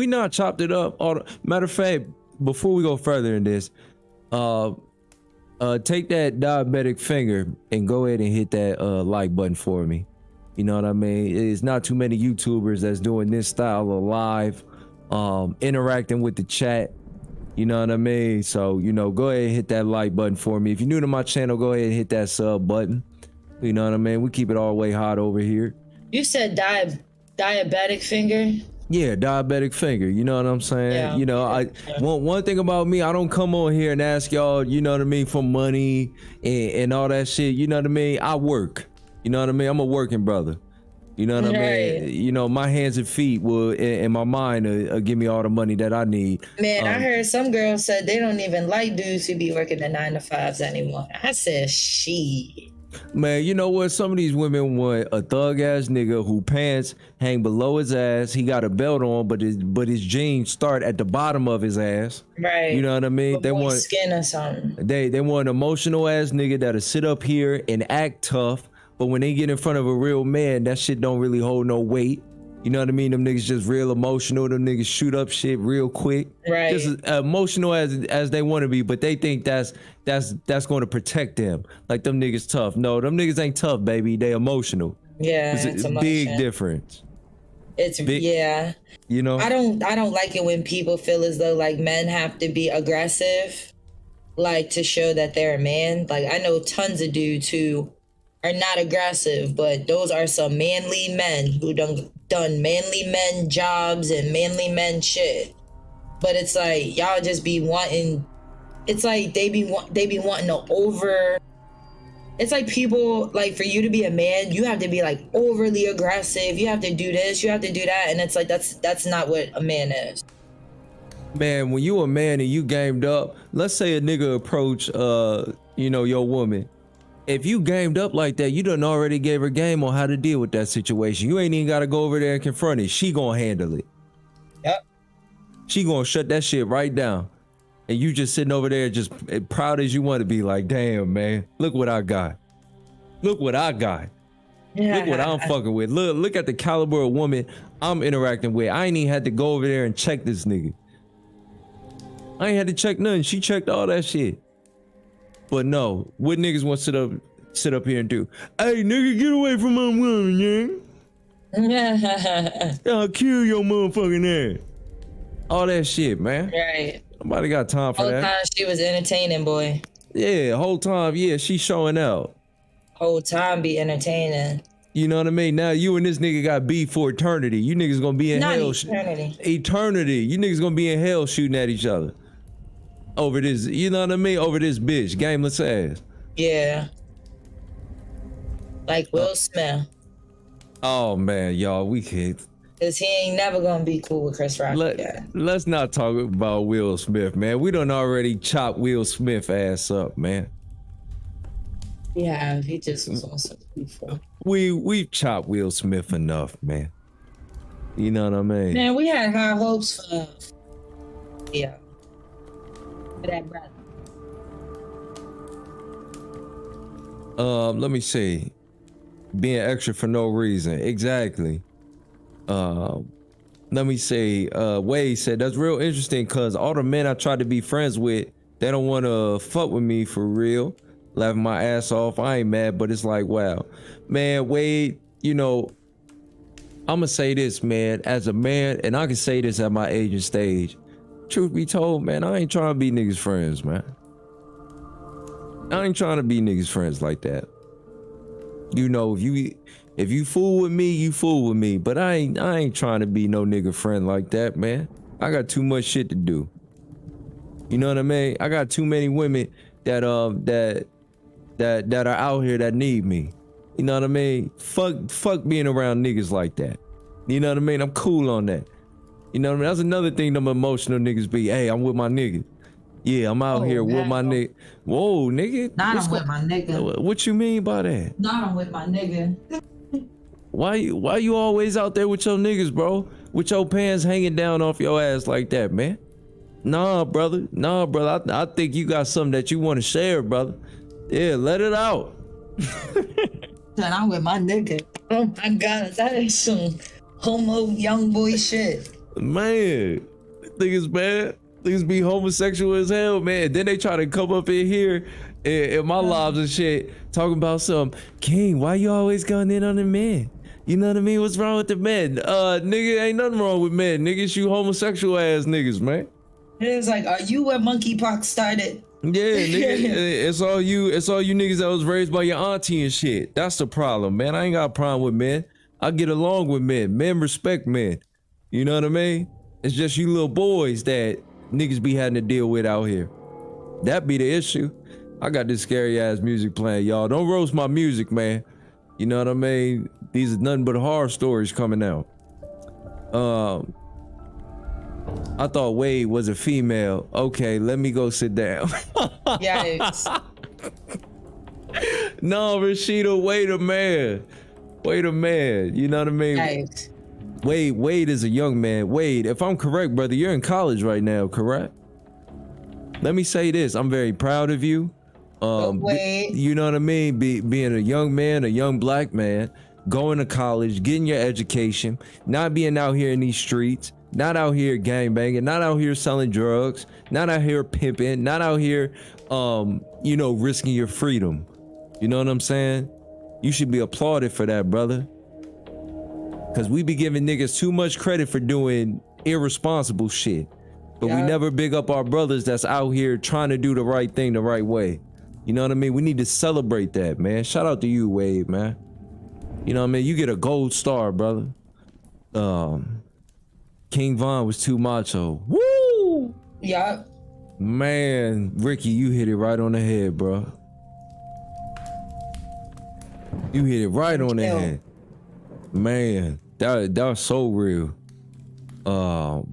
not chopped it up? Matter of fact, before we go further in this, take that diabetic finger and go ahead and hit that like button for me. You know what I mean? It's not too many YouTubers that's doing this style of live, interacting with the chat. You know what I mean? So, you know, go ahead and hit that like button for me. If you're new to my channel, go ahead and hit that sub button. You know what I mean? We keep it all the way hot over here. You said diabetic finger? Yeah, diabetic finger. You know what I'm saying? Yeah. You know, one thing about me, I don't come on here and ask y'all, you know what I mean, for money and all that shit. You know what I mean? I work. You know what I mean? I'm a working brother. You know what I mean? You know, my hands and feet will, and my mind will give me all the money that I need. Man, I heard some girls said they don't even like dudes who be working the 9-to-5s anymore. I said, she. Man, you know what? Some of these women want a thug ass nigga who pants hang below his ass. He got a belt on, but his jeans start at the bottom of his ass. Right. You know what I mean? They want skin or something. They want an emotional ass nigga that'll sit up here and act tough, but when they get in front of a real man, that shit don't really hold no weight. You know what I mean? Them niggas just real emotional. Them niggas shoot up shit real quick. Right. Just as emotional as they want to be, but they think that's going to protect them. Like them niggas tough. No, them niggas ain't tough, baby. They emotional. Yeah, it's a big difference. It's big, yeah. You know, I don't like it when people feel as though like men have to be aggressive, like to show that they're a man. Like I know tons of dudes who are not aggressive, but those are some manly men who done manly men jobs and manly men shit. But it's like y'all just be wanting. It's like they be wanting to over. It's like people like for you to be a man, you have to be like overly aggressive. You have to do this, you have to do that, and it's like that's not what a man is. Man, when you a man and you gamed up, let's say a nigga approach you know, your woman. If you gamed up like that, you done already gave her game on how to deal with that situation. You ain't even got to go over there and confront it. She gonna handle it. Yep. She gonna shut that shit right down. And you just sitting over there just proud as you want to be, like, damn, man, look what I got. Look what I got. Yeah. Look what I'm fucking with. Look at the caliber of woman I'm interacting with. I ain't even had to go over there and check this nigga. I ain't had to check nothing. She checked all that shit. But no, what niggas want to sit up here and do? Hey, nigga, get away from my woman, yeah? I'll kill your motherfucking ass. All that shit, man. Right. Nobody got time for that. Whole time she was entertaining, boy. Yeah, whole time, yeah, she showing out. Whole time be entertaining. You know what I mean? Now you and this nigga got beef for eternity. You niggas gonna be in Not hell. eternity. Eternity. You niggas gonna be in hell shooting at each other. Over this, you know what I mean? Over this bitch, gameless ass. Yeah. Like Will Smith. Oh man, y'all, we can't. Cause he ain't never gonna be cool with Chris Rock again. Let's not talk about Will Smith, man. We done already chopped Will Smith ass up, man. Yeah, he just was on something before. We've chopped Will Smith enough, man. You know what I mean? Man, we had high hopes for that brother. Let me see. being extra for no reason. Exactly. Let me say, Wade said, that's real interesting because all the men I try to be friends with, they don't want to fuck with me for real. Laughing my ass off. I ain't mad, but it's like, wow. Man, Wade, you know, I'm going to say this, man, as a man, and I can say this at my age and stage. Truth be told, man, I ain't trying to be niggas friends, man. I ain't trying to be niggas friends like that. You know, if you fool with me, you fool with me. But I ain't trying to be no nigga friend like that, man. I got too much shit to do. You know what I mean? I got too many women that are out here that need me. You know what I mean? Fuck being around niggas like that. You know what I mean? I'm cool on that. You know what I mean? That's another thing them emotional niggas be. Hey, I'm with my nigga. Yeah, I'm out here with my nigga. Whoa, nigga. Not I'm with my nigga. What you mean by that? Not I'm with my nigga. Why you always out there with your niggas, bro? With your pants hanging down off your ass like that, man? Nah, brother. I think you got something that you want to share, brother. Yeah, let it out. And I'm with my nigga. Oh my God, that is some homo young boy shit. Man, niggas bad. Niggas be homosexual as hell, man. Then they try to come up in here in my lives and shit, talking about some King. Why you always going in on the men? You know what I mean? What's wrong with the men? Nigga, ain't nothing wrong with men. Niggas, you homosexual ass niggas, man. It's like, are you where monkeypox started? Yeah, nigga, it's all you niggas that was raised by your auntie and shit. That's the problem, man. I ain't got a problem with men. I get along with men. Men respect men. You know what I mean? It's just you little boys that niggas be having to deal with out here. That be the issue. I got this scary ass music playing, y'all. Don't roast my music, man. You know what I mean? These are nothing but horror stories coming out. I thought Wade was a female. Okay, let me go sit down. Yikes. No, Rashida, wait a man. You know what I mean? Yikes. Wade is a young man. Wade, if I'm correct, brother, you're in college right now, correct? Let me say this. I'm very proud of you. Wade. You know what I mean? Being a young man, a young black man, going to college, getting your education, not being out here in these streets, not out here gangbanging, not out here selling drugs, not out here pimping, not out here, risking your freedom. You know what I'm saying? You should be applauded for that, brother. Cause we be giving niggas too much credit for doing irresponsible shit. But we never big up our brothers that's out here trying to do the right thing the right way. You know what I mean? We need to celebrate that, man. Shout out to you, Wade, man. You know what I mean? You get a gold star, brother. King Von was too macho. Woo! Yup. Man, Ricky, you hit it right on the head, bro. You hit it right on the head. Man, that was so real. Wow.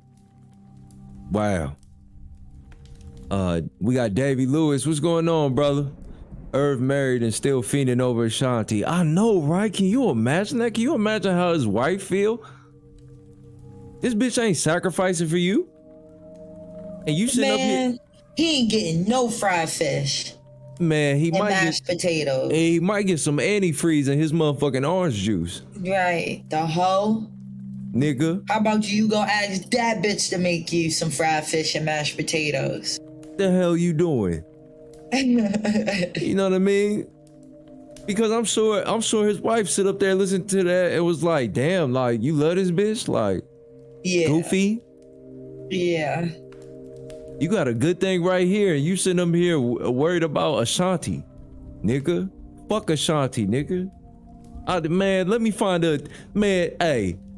We got Davy Lewis. What's going on, brother? Irv married and still fiending over Ashanti. I know, right? Can you imagine that? Can you imagine how his wife feel? This bitch ain't sacrificing for you. And you sitting up here. He ain't getting no fried fish. Man, he might mashed potatoes. He might get some antifreeze in his motherfucking orange juice. Right. The hoe. Nigga. How about you go ask that bitch to make you some fried fish and mashed potatoes? The hell you doing? You know what I mean? Because I'm sure his wife sit up there and listen to that and was like, damn, like, you love this bitch? Like, yeah. Goofy? Yeah. You got a good thing right here, and you sitting up here worried about Ashanti, nigga. Fuck Ashanti, nigga. Man, let me find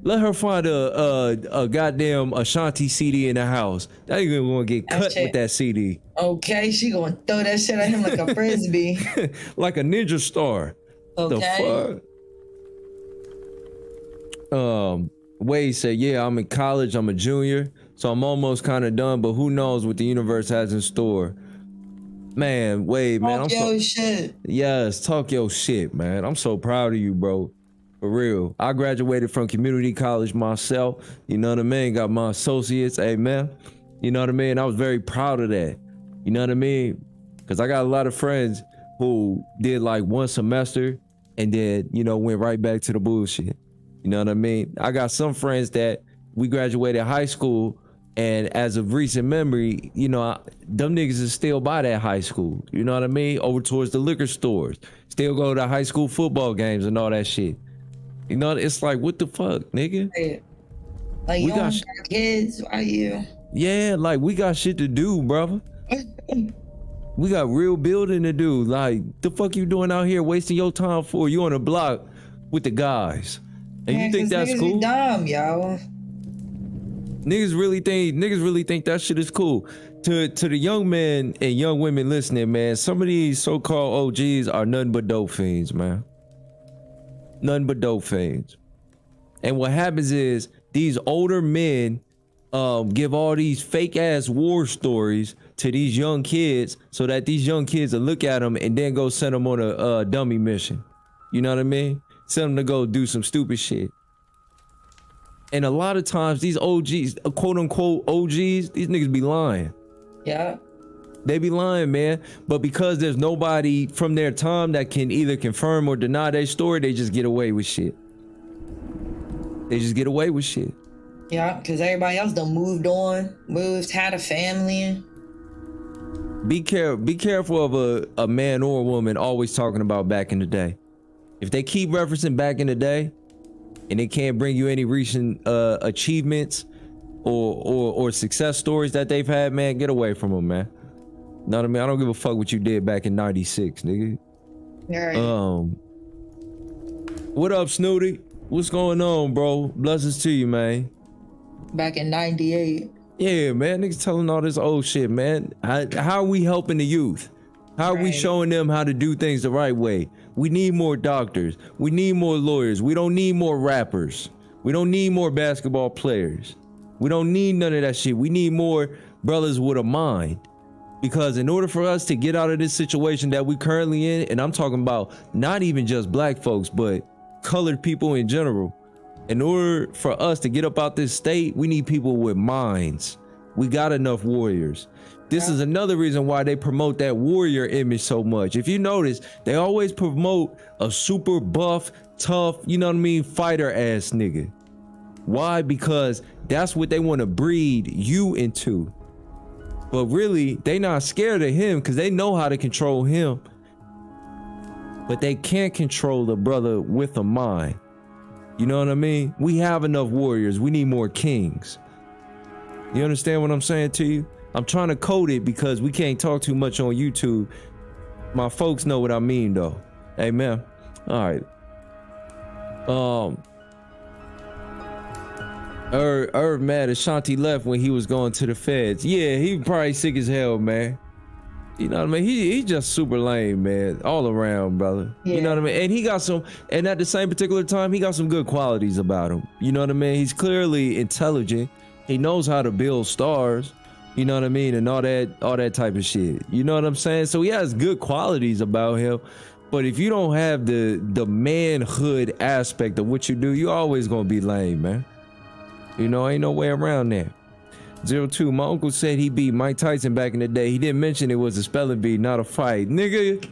let her find a goddamn Ashanti CD in the house. That ain't gonna get cut with that CD. Okay, she gonna throw that shit at him like a frisbee. Like a ninja star. Okay. The fuck? Wade said, yeah, I'm in college, I'm a junior. So I'm almost kind of done, but who knows what the universe has in store. Man, Wade, man. Talk your shit. Yes, talk your shit, man. I'm so proud of you, bro. For real. I graduated from community college myself. You know what I mean? Got my associates, amen. You know what I mean? I was very proud of that. You know what I mean? Because I got a lot of friends who did like one semester and then, you know, went right back to the bullshit. You know what I mean? I got some friends that we graduated high school, and as of recent memory, you know, them niggas is still by that high school. You know what I mean? Over towards the liquor stores. Still go to high school football games and all that shit. You know, it's like, what the fuck, nigga? Like, you don't got kids, why you? Yeah, like, we got shit to do, brother. We got real building to do. Like, the fuck you doing out here wasting your time for? You on the block with the guys. And you think that's cool? Be dumb, yo. Niggas really think that shit is cool. To the young men and young women listening, man, some of these so-called OGs are nothing but dope fiends, man. Nothing but dope fiends. And what happens is these older men give all these fake ass war stories to these young kids so that these young kids will look at them and then go send them on a dummy mission. You know what I mean? Send them to go do some stupid shit. And a lot of times these OGs, quote unquote OGs, these niggas be lying. Yeah. They be lying, man. But because there's nobody from their time that can either confirm or deny their story, they just get away with shit. They just get away with shit. Yeah, because everybody else done moved on, had a family. Be careful of a man or a woman always talking about back in the day. If they keep referencing back in the day and they can't bring you any recent achievements or success stories that they've had, man, get away from them, man. Know what I mean? I don't give a fuck what you did back in 96, nigga. Right. What up, Snooty? What's going on, bro? Blessings to you, man. Back in 98. Yeah, man, niggas telling all this old shit, man. How are we helping the youth? How are we showing them how to do things the right way? We need more doctors. We need more lawyers. We don't need more rappers. We don't need more basketball players. We don't need none of that shit. We need more brothers with a mind. Because in order for us to get out of this situation that we currently in, and I'm talking about not even just black folks, but colored people in general, in order for us to get up out this state, we need people with minds. We got enough warriors. This is another reason why they promote that warrior image so much. If you notice, they always promote a super buff, tough, you know what I mean, fighter ass nigga. Why? Because that's what they want to breed you into. But really, they not scared of him because they know how to control him. But they can't control the brother with a mind. You know what I mean? We have enough warriors. We need more kings. You understand what I'm saying to you? I'm trying to code it because we can't talk too much on YouTube. My folks know what I mean, though. Amen. All right. Irv mad Ashanti left when he was going to the feds. Yeah, he probably sick as hell, man. You know what I mean? He just super lame, man. All around, brother. Yeah. You know what I mean? And he got some, and at the same particular time, he got some good qualities about him. You know what I mean? He's clearly intelligent. He knows how to build stars. You know what I mean? And all that type of shit. You know what I'm saying? So he has good qualities about him. But if you don't have the manhood aspect of what you do, you're always gonna be lame, man. You know, ain't no way around that. 02, my uncle said he beat Mike Tyson back in the day. He didn't mention it was a spelling bee, not a fight. Nigga.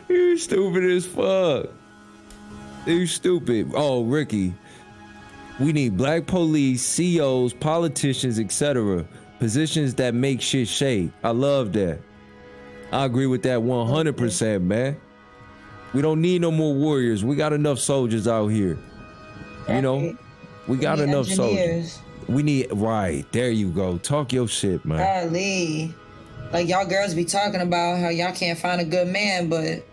You stupid as fuck. You stupid. Oh, Ricky. We need black police, COs, politicians, etc. Positions that make shit shake. I love that. I agree with that 100%, man. We don't need no more warriors. We got enough soldiers out here. You know, we got enough soldiers. We need, right, there you go. Talk your shit, man. Golly. Like, y'all girls be talking about how y'all can't find a good man, but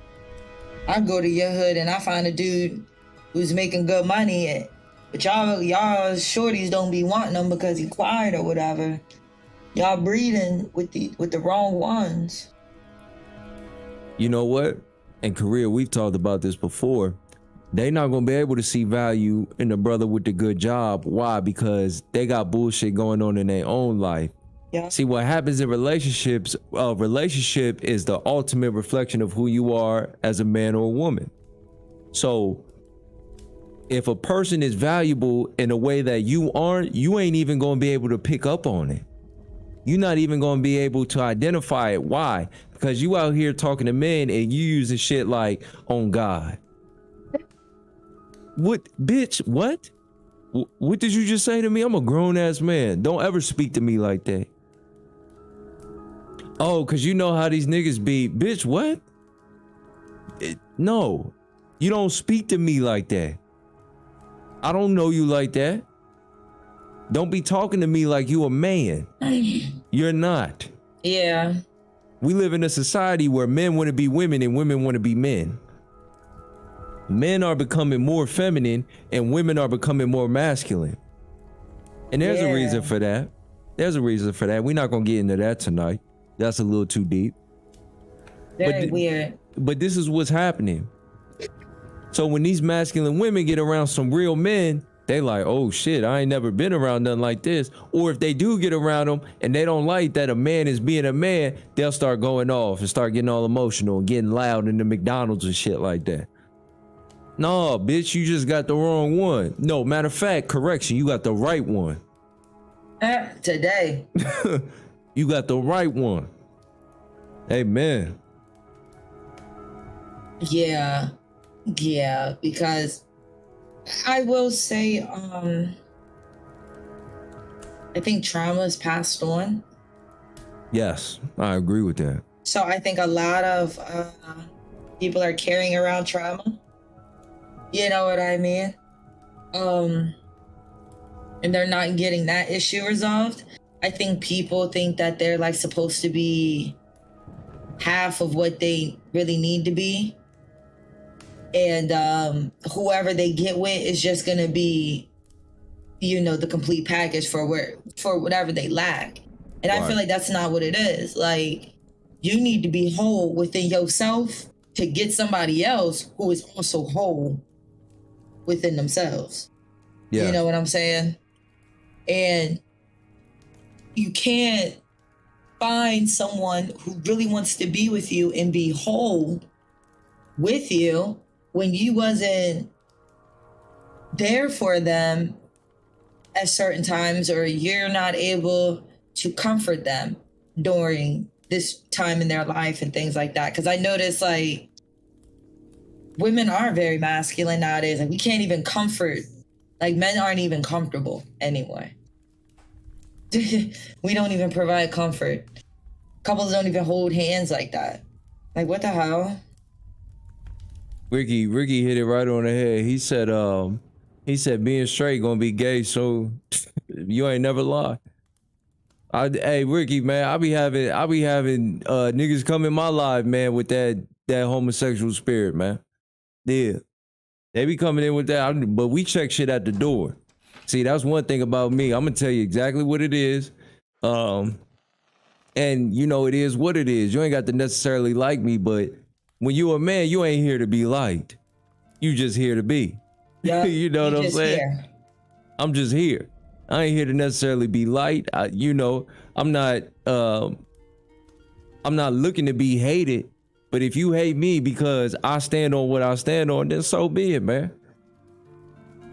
I go to your hood and I find a dude who's making good money. But y'all shorties don't be wanting them because he quiet or whatever. Y'all breeding with the wrong ones. You know what? In Korea, we've talked about this before. They not gonna be able to see value in the brother with the good job. Why? Because they got bullshit going on in their own life. Yeah. See, what happens in relationships, relationship is the ultimate reflection of who you are as a man or a woman. So if a person is valuable in a way that you aren't, you ain't even gonna be able to pick up on it. you're not even gonna be able to identify it. Why? Because you out here talking to men and you using shit like on God. What, bitch? What? What did you just say to me? I'm a grown ass man. Don't ever speak to me like that. Oh, cause you know how these niggas be. Bitch, what? No, you don't speak to me like that. I don't know you like that. Don't be talking to me like you a man. You're not. Yeah. We live in a society where men want to be women and women want to be men. Men are becoming more feminine and women are becoming more masculine. And there's a reason for that. There's a reason for that. We're not going to get into that tonight. That's a little too deep. Very weird. But this is what's happening. So when these masculine women get around some real men, they like, oh shit, I ain't never been around nothing like this. Or if they do get around them and they don't like that a man is being a man, they'll start going off and start getting all emotional and getting loud in the McDonald's and shit like that. No, bitch, you just got the wrong one. No, matter of fact, correction, you got the right one. Today. You got the right one. Amen. Yeah. Yeah, because I will say, I think trauma is passed on. Yes, I agree with that. So I think a lot of people are carrying around trauma. You know what I mean? And they're not getting that issue resolved. I think people think that they're like supposed to be half of what they really need to be. And whoever they get with is just gonna be, you know, the complete package for whatever they lack. And I feel like that's not what it is. Like, you need to be whole within yourself to get somebody else who is also whole within themselves. Yeah. You know what I'm saying? And you can't find someone who really wants to be with you and be whole with you when you wasn't there for them at certain times, or you're not able to comfort them during this time in their life and things like that. Because I noticed, like, women are very masculine nowadays, and we can't even comfort. Like, men aren't even comfortable anymore. We don't even provide comfort. Couples don't even hold hands like that. Like, what the hell? Ricky hit it right on the head. He said being straight gonna be gay, so you ain't never lie. Hey Ricky, man, I be having niggas come in my life, man, with that homosexual spirit, man. Yeah, they be coming in with that, but we check shit at the door. See, that's one thing about me. I'm gonna tell you exactly what it is. And you know, it is what it is. You ain't got to necessarily like me, but when you a man, you ain't here to be liked. You just here to be. Yeah, you know what I'm saying? Here. I'm just here. I ain't here to necessarily be liked. You know, I'm not looking to be hated. But if you hate me because I stand on what I stand on, then so be it, man.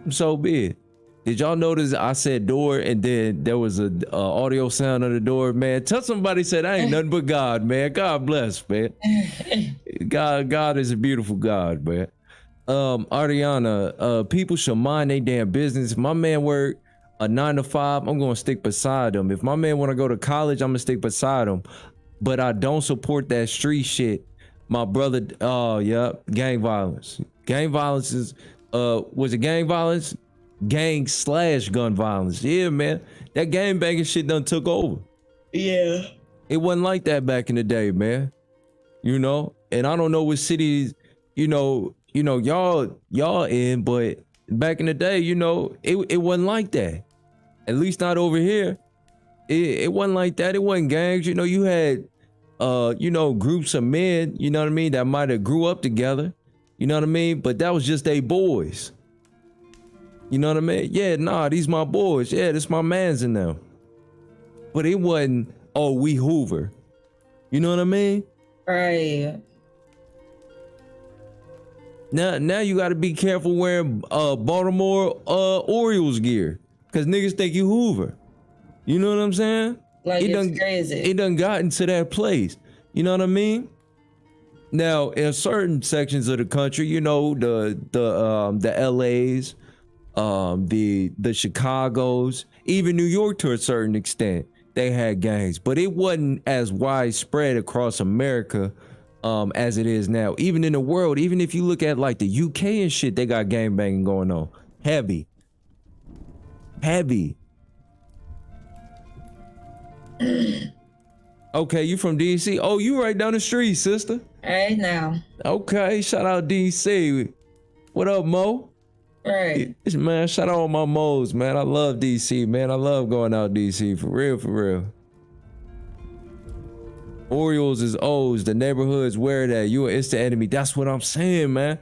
So be it. Did y'all notice I said door and then there was a audio sound of the door, man? Tell somebody said I ain't nothing but God, man. God bless, man. God is a beautiful God, man. Ariana, people should mind their damn business. If my man work a 9 to 5, I'm gonna stick beside him. If my man wanna go to college, I'm gonna stick beside him. But I don't support that street shit. My brother, gang violence. Gang violence is, was it gang violence? Gang/gun violence. Yeah, man. That gang banging shit done took over. Yeah. It wasn't like that back in the day, man. You know? And I don't know what cities, you know, y'all in, but back in the day, you know, it wasn't like that. At least not over here. It wasn't like that. It wasn't gangs. You know, you had groups of men, you know what I mean, that might have grew up together. You know what I mean? But that was just they boys. You know what I mean? Yeah, nah, these my boys. Yeah, this my mans in them. But it wasn't, oh, we Hoover. You know what I mean? Right. Now you got to be careful wearing Baltimore Orioles gear, because niggas think you Hoover. You know what I'm saying? Like, it's crazy. It done gotten to that place. You know what I mean? Now, in certain sections of the country, you know, the LAs, the Chicagos, even New York to a certain extent, they had gangs, but it wasn't as widespread across America as it is now. Even in the world, even if you look at like the UK and shit, they got gang banging going on. Heavy. Okay, you from DC? Oh, you right down the street, sister. Right now. Okay, shout out DC. What up, Mo? Right. Man, shout out all my Mo's, man. I love DC, man. I love going out DC, for real, for real. Orioles is O's, the neighborhood's where that. It's the enemy. That's what I'm saying, man.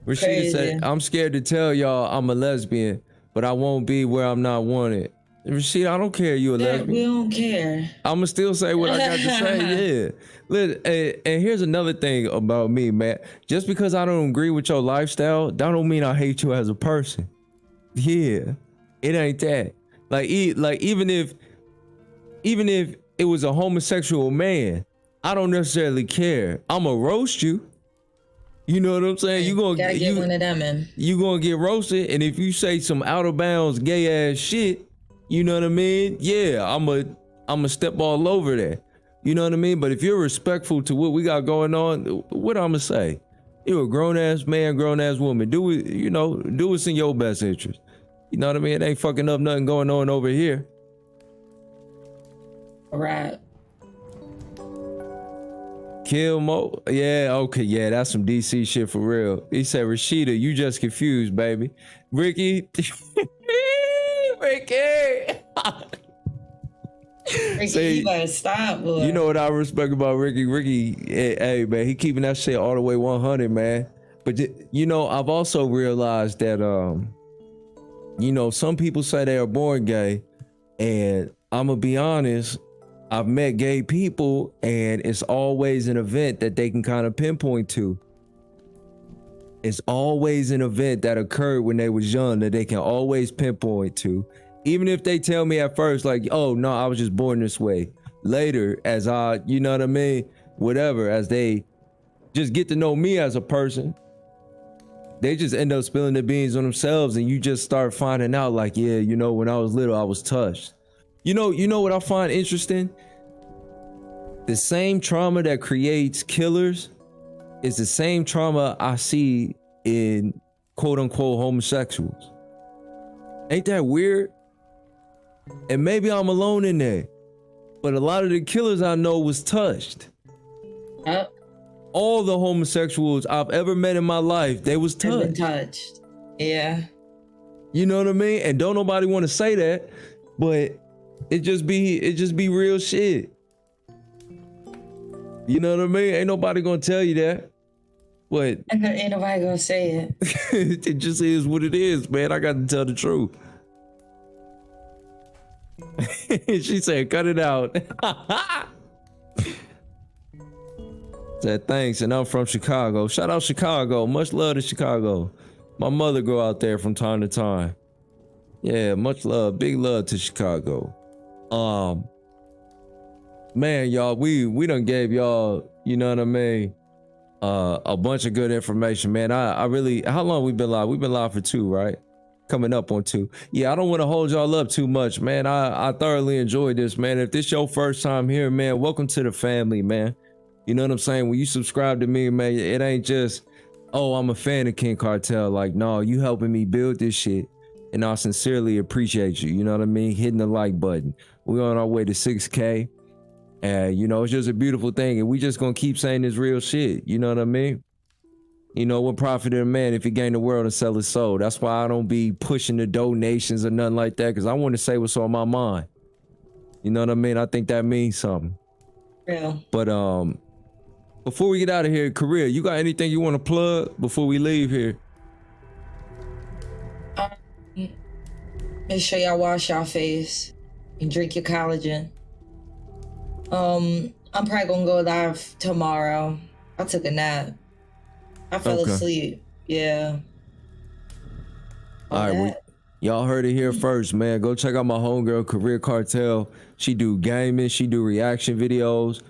Rashida said, I'm scared to tell y'all I'm a lesbian, but I won't be where I'm not wanted. Rashida, I don't care you a lesbian. We don't care. I'ma still say what I got to say, yeah. Listen, and here's another thing about me, man. Just because I don't agree with your lifestyle, that don't mean I hate you as a person. Yeah, it ain't that. Like even if it was a homosexual man, I don't necessarily care. I'ma roast you. You know what I'm saying? You gonna get one of them in. You gonna get roasted, and if you say some out of bounds gay ass shit, you know what I mean? Yeah, I'ma step all over that. You know what I mean? But if you're respectful to what we got going on, what I'ma say? You're a grown ass man, grown ass woman. Do it, you know, do what's in your best interest. You know what I mean? It ain't fucking up nothing going on over here. All right. Kill Mo. Yeah, okay, yeah, that's some DC shit for real. He said, Rashida, you just confused, baby. Ricky. Ricky. Ricky, you better stop, boy. You know what I respect about Ricky? Ricky, hey, man, he keeping that shit all the way 100, man. But, you know, I've also realized that, you know, some people say they are born gay, and I'm going to be honest, I've met gay people, and it's always an event that they can kind of pinpoint to. It's always an event that occurred when they was young that they can always pinpoint to. Even if they tell me at first, like, oh, no, I was just born this way. Later, as I, you know what I mean? Whatever, as they just get to know me as a person, they just end up spilling the beans on themselves, and you just start finding out, like, yeah, you know, when I was little, I was touched. You know what I find interesting? The same trauma that creates killers is the same trauma I see in quote unquote homosexuals. Ain't that weird? And maybe I'm alone in there, but a lot of the killers I know was touched. All the homosexuals I've ever met in my life, they was touched. Been touched. Yeah. You know what I mean? And don't nobody want to say that, but it just be real shit. You know what I mean? Ain't nobody gonna tell you that. But ain't nobody gonna say it. It just is what it is, man. I got to tell the truth. She said, cut it out. Said, thanks, and I'm from Chicago. Shout out Chicago. Much love to Chicago. My mother go out there from time to time. Yeah, much love. Big love to Chicago. Man, y'all, we done gave y'all, you know what I mean, a bunch of good information, man. I really, how long we been live? We've been live for 2, right? Coming up on 2. Yeah, I don't want to hold y'all up too much, man. I thoroughly enjoyed this, man. If this your first time here, man, welcome to the family, man. You know what I'm saying? When you subscribe to me, man, it ain't just, oh, I'm a fan of King Cartel. Like, no, you helping me build this shit. And I sincerely appreciate you. You know what I mean? Hitting the like button. We're on our way to 6K. And, you know, it's just a beautiful thing. And we just gonna keep saying this real shit. You know what I mean? You know, what profit of a man if he gain the world and sell his soul? That's why I don't be pushing the donations or nothing like that, because I want to say what's on my mind. You know what I mean? I think that means something. Yeah. But before we get out of here, Career, you got anything you want to plug before we leave here? Make sure y'all wash y'all face and drink your collagen. I'm probably gonna go live tomorrow. I took a nap. I fell asleep. Yeah. All right. Y'all heard it here first, man. Go check out my homegirl, Career Cartel. She do gaming. She do reaction videos.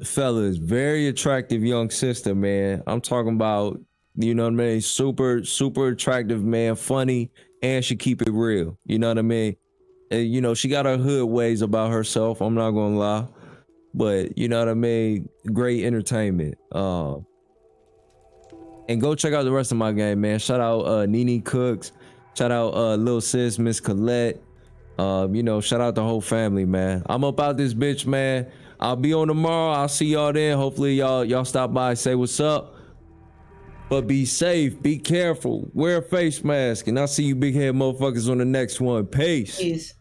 Fellas, very attractive young sister, man. I'm talking about, you know what I mean? Super, super attractive, man. Funny, and she keep it real. You know what I mean? And, you know, she got her hood ways about herself. I'm not gonna lie. But, you know what I mean? Great entertainment. And go check out the rest of my game, man. Shout out Nene Cooks. Shout out Lil Sis, Miss Colette. You know, shout out the whole family, man. I'm up out this bitch, man. I'll be on tomorrow. I'll see y'all then. Hopefully y'all stop by, say what's up. But be safe, be careful, wear a face mask, and I'll see you big head motherfuckers on the next one. Peace. Peace.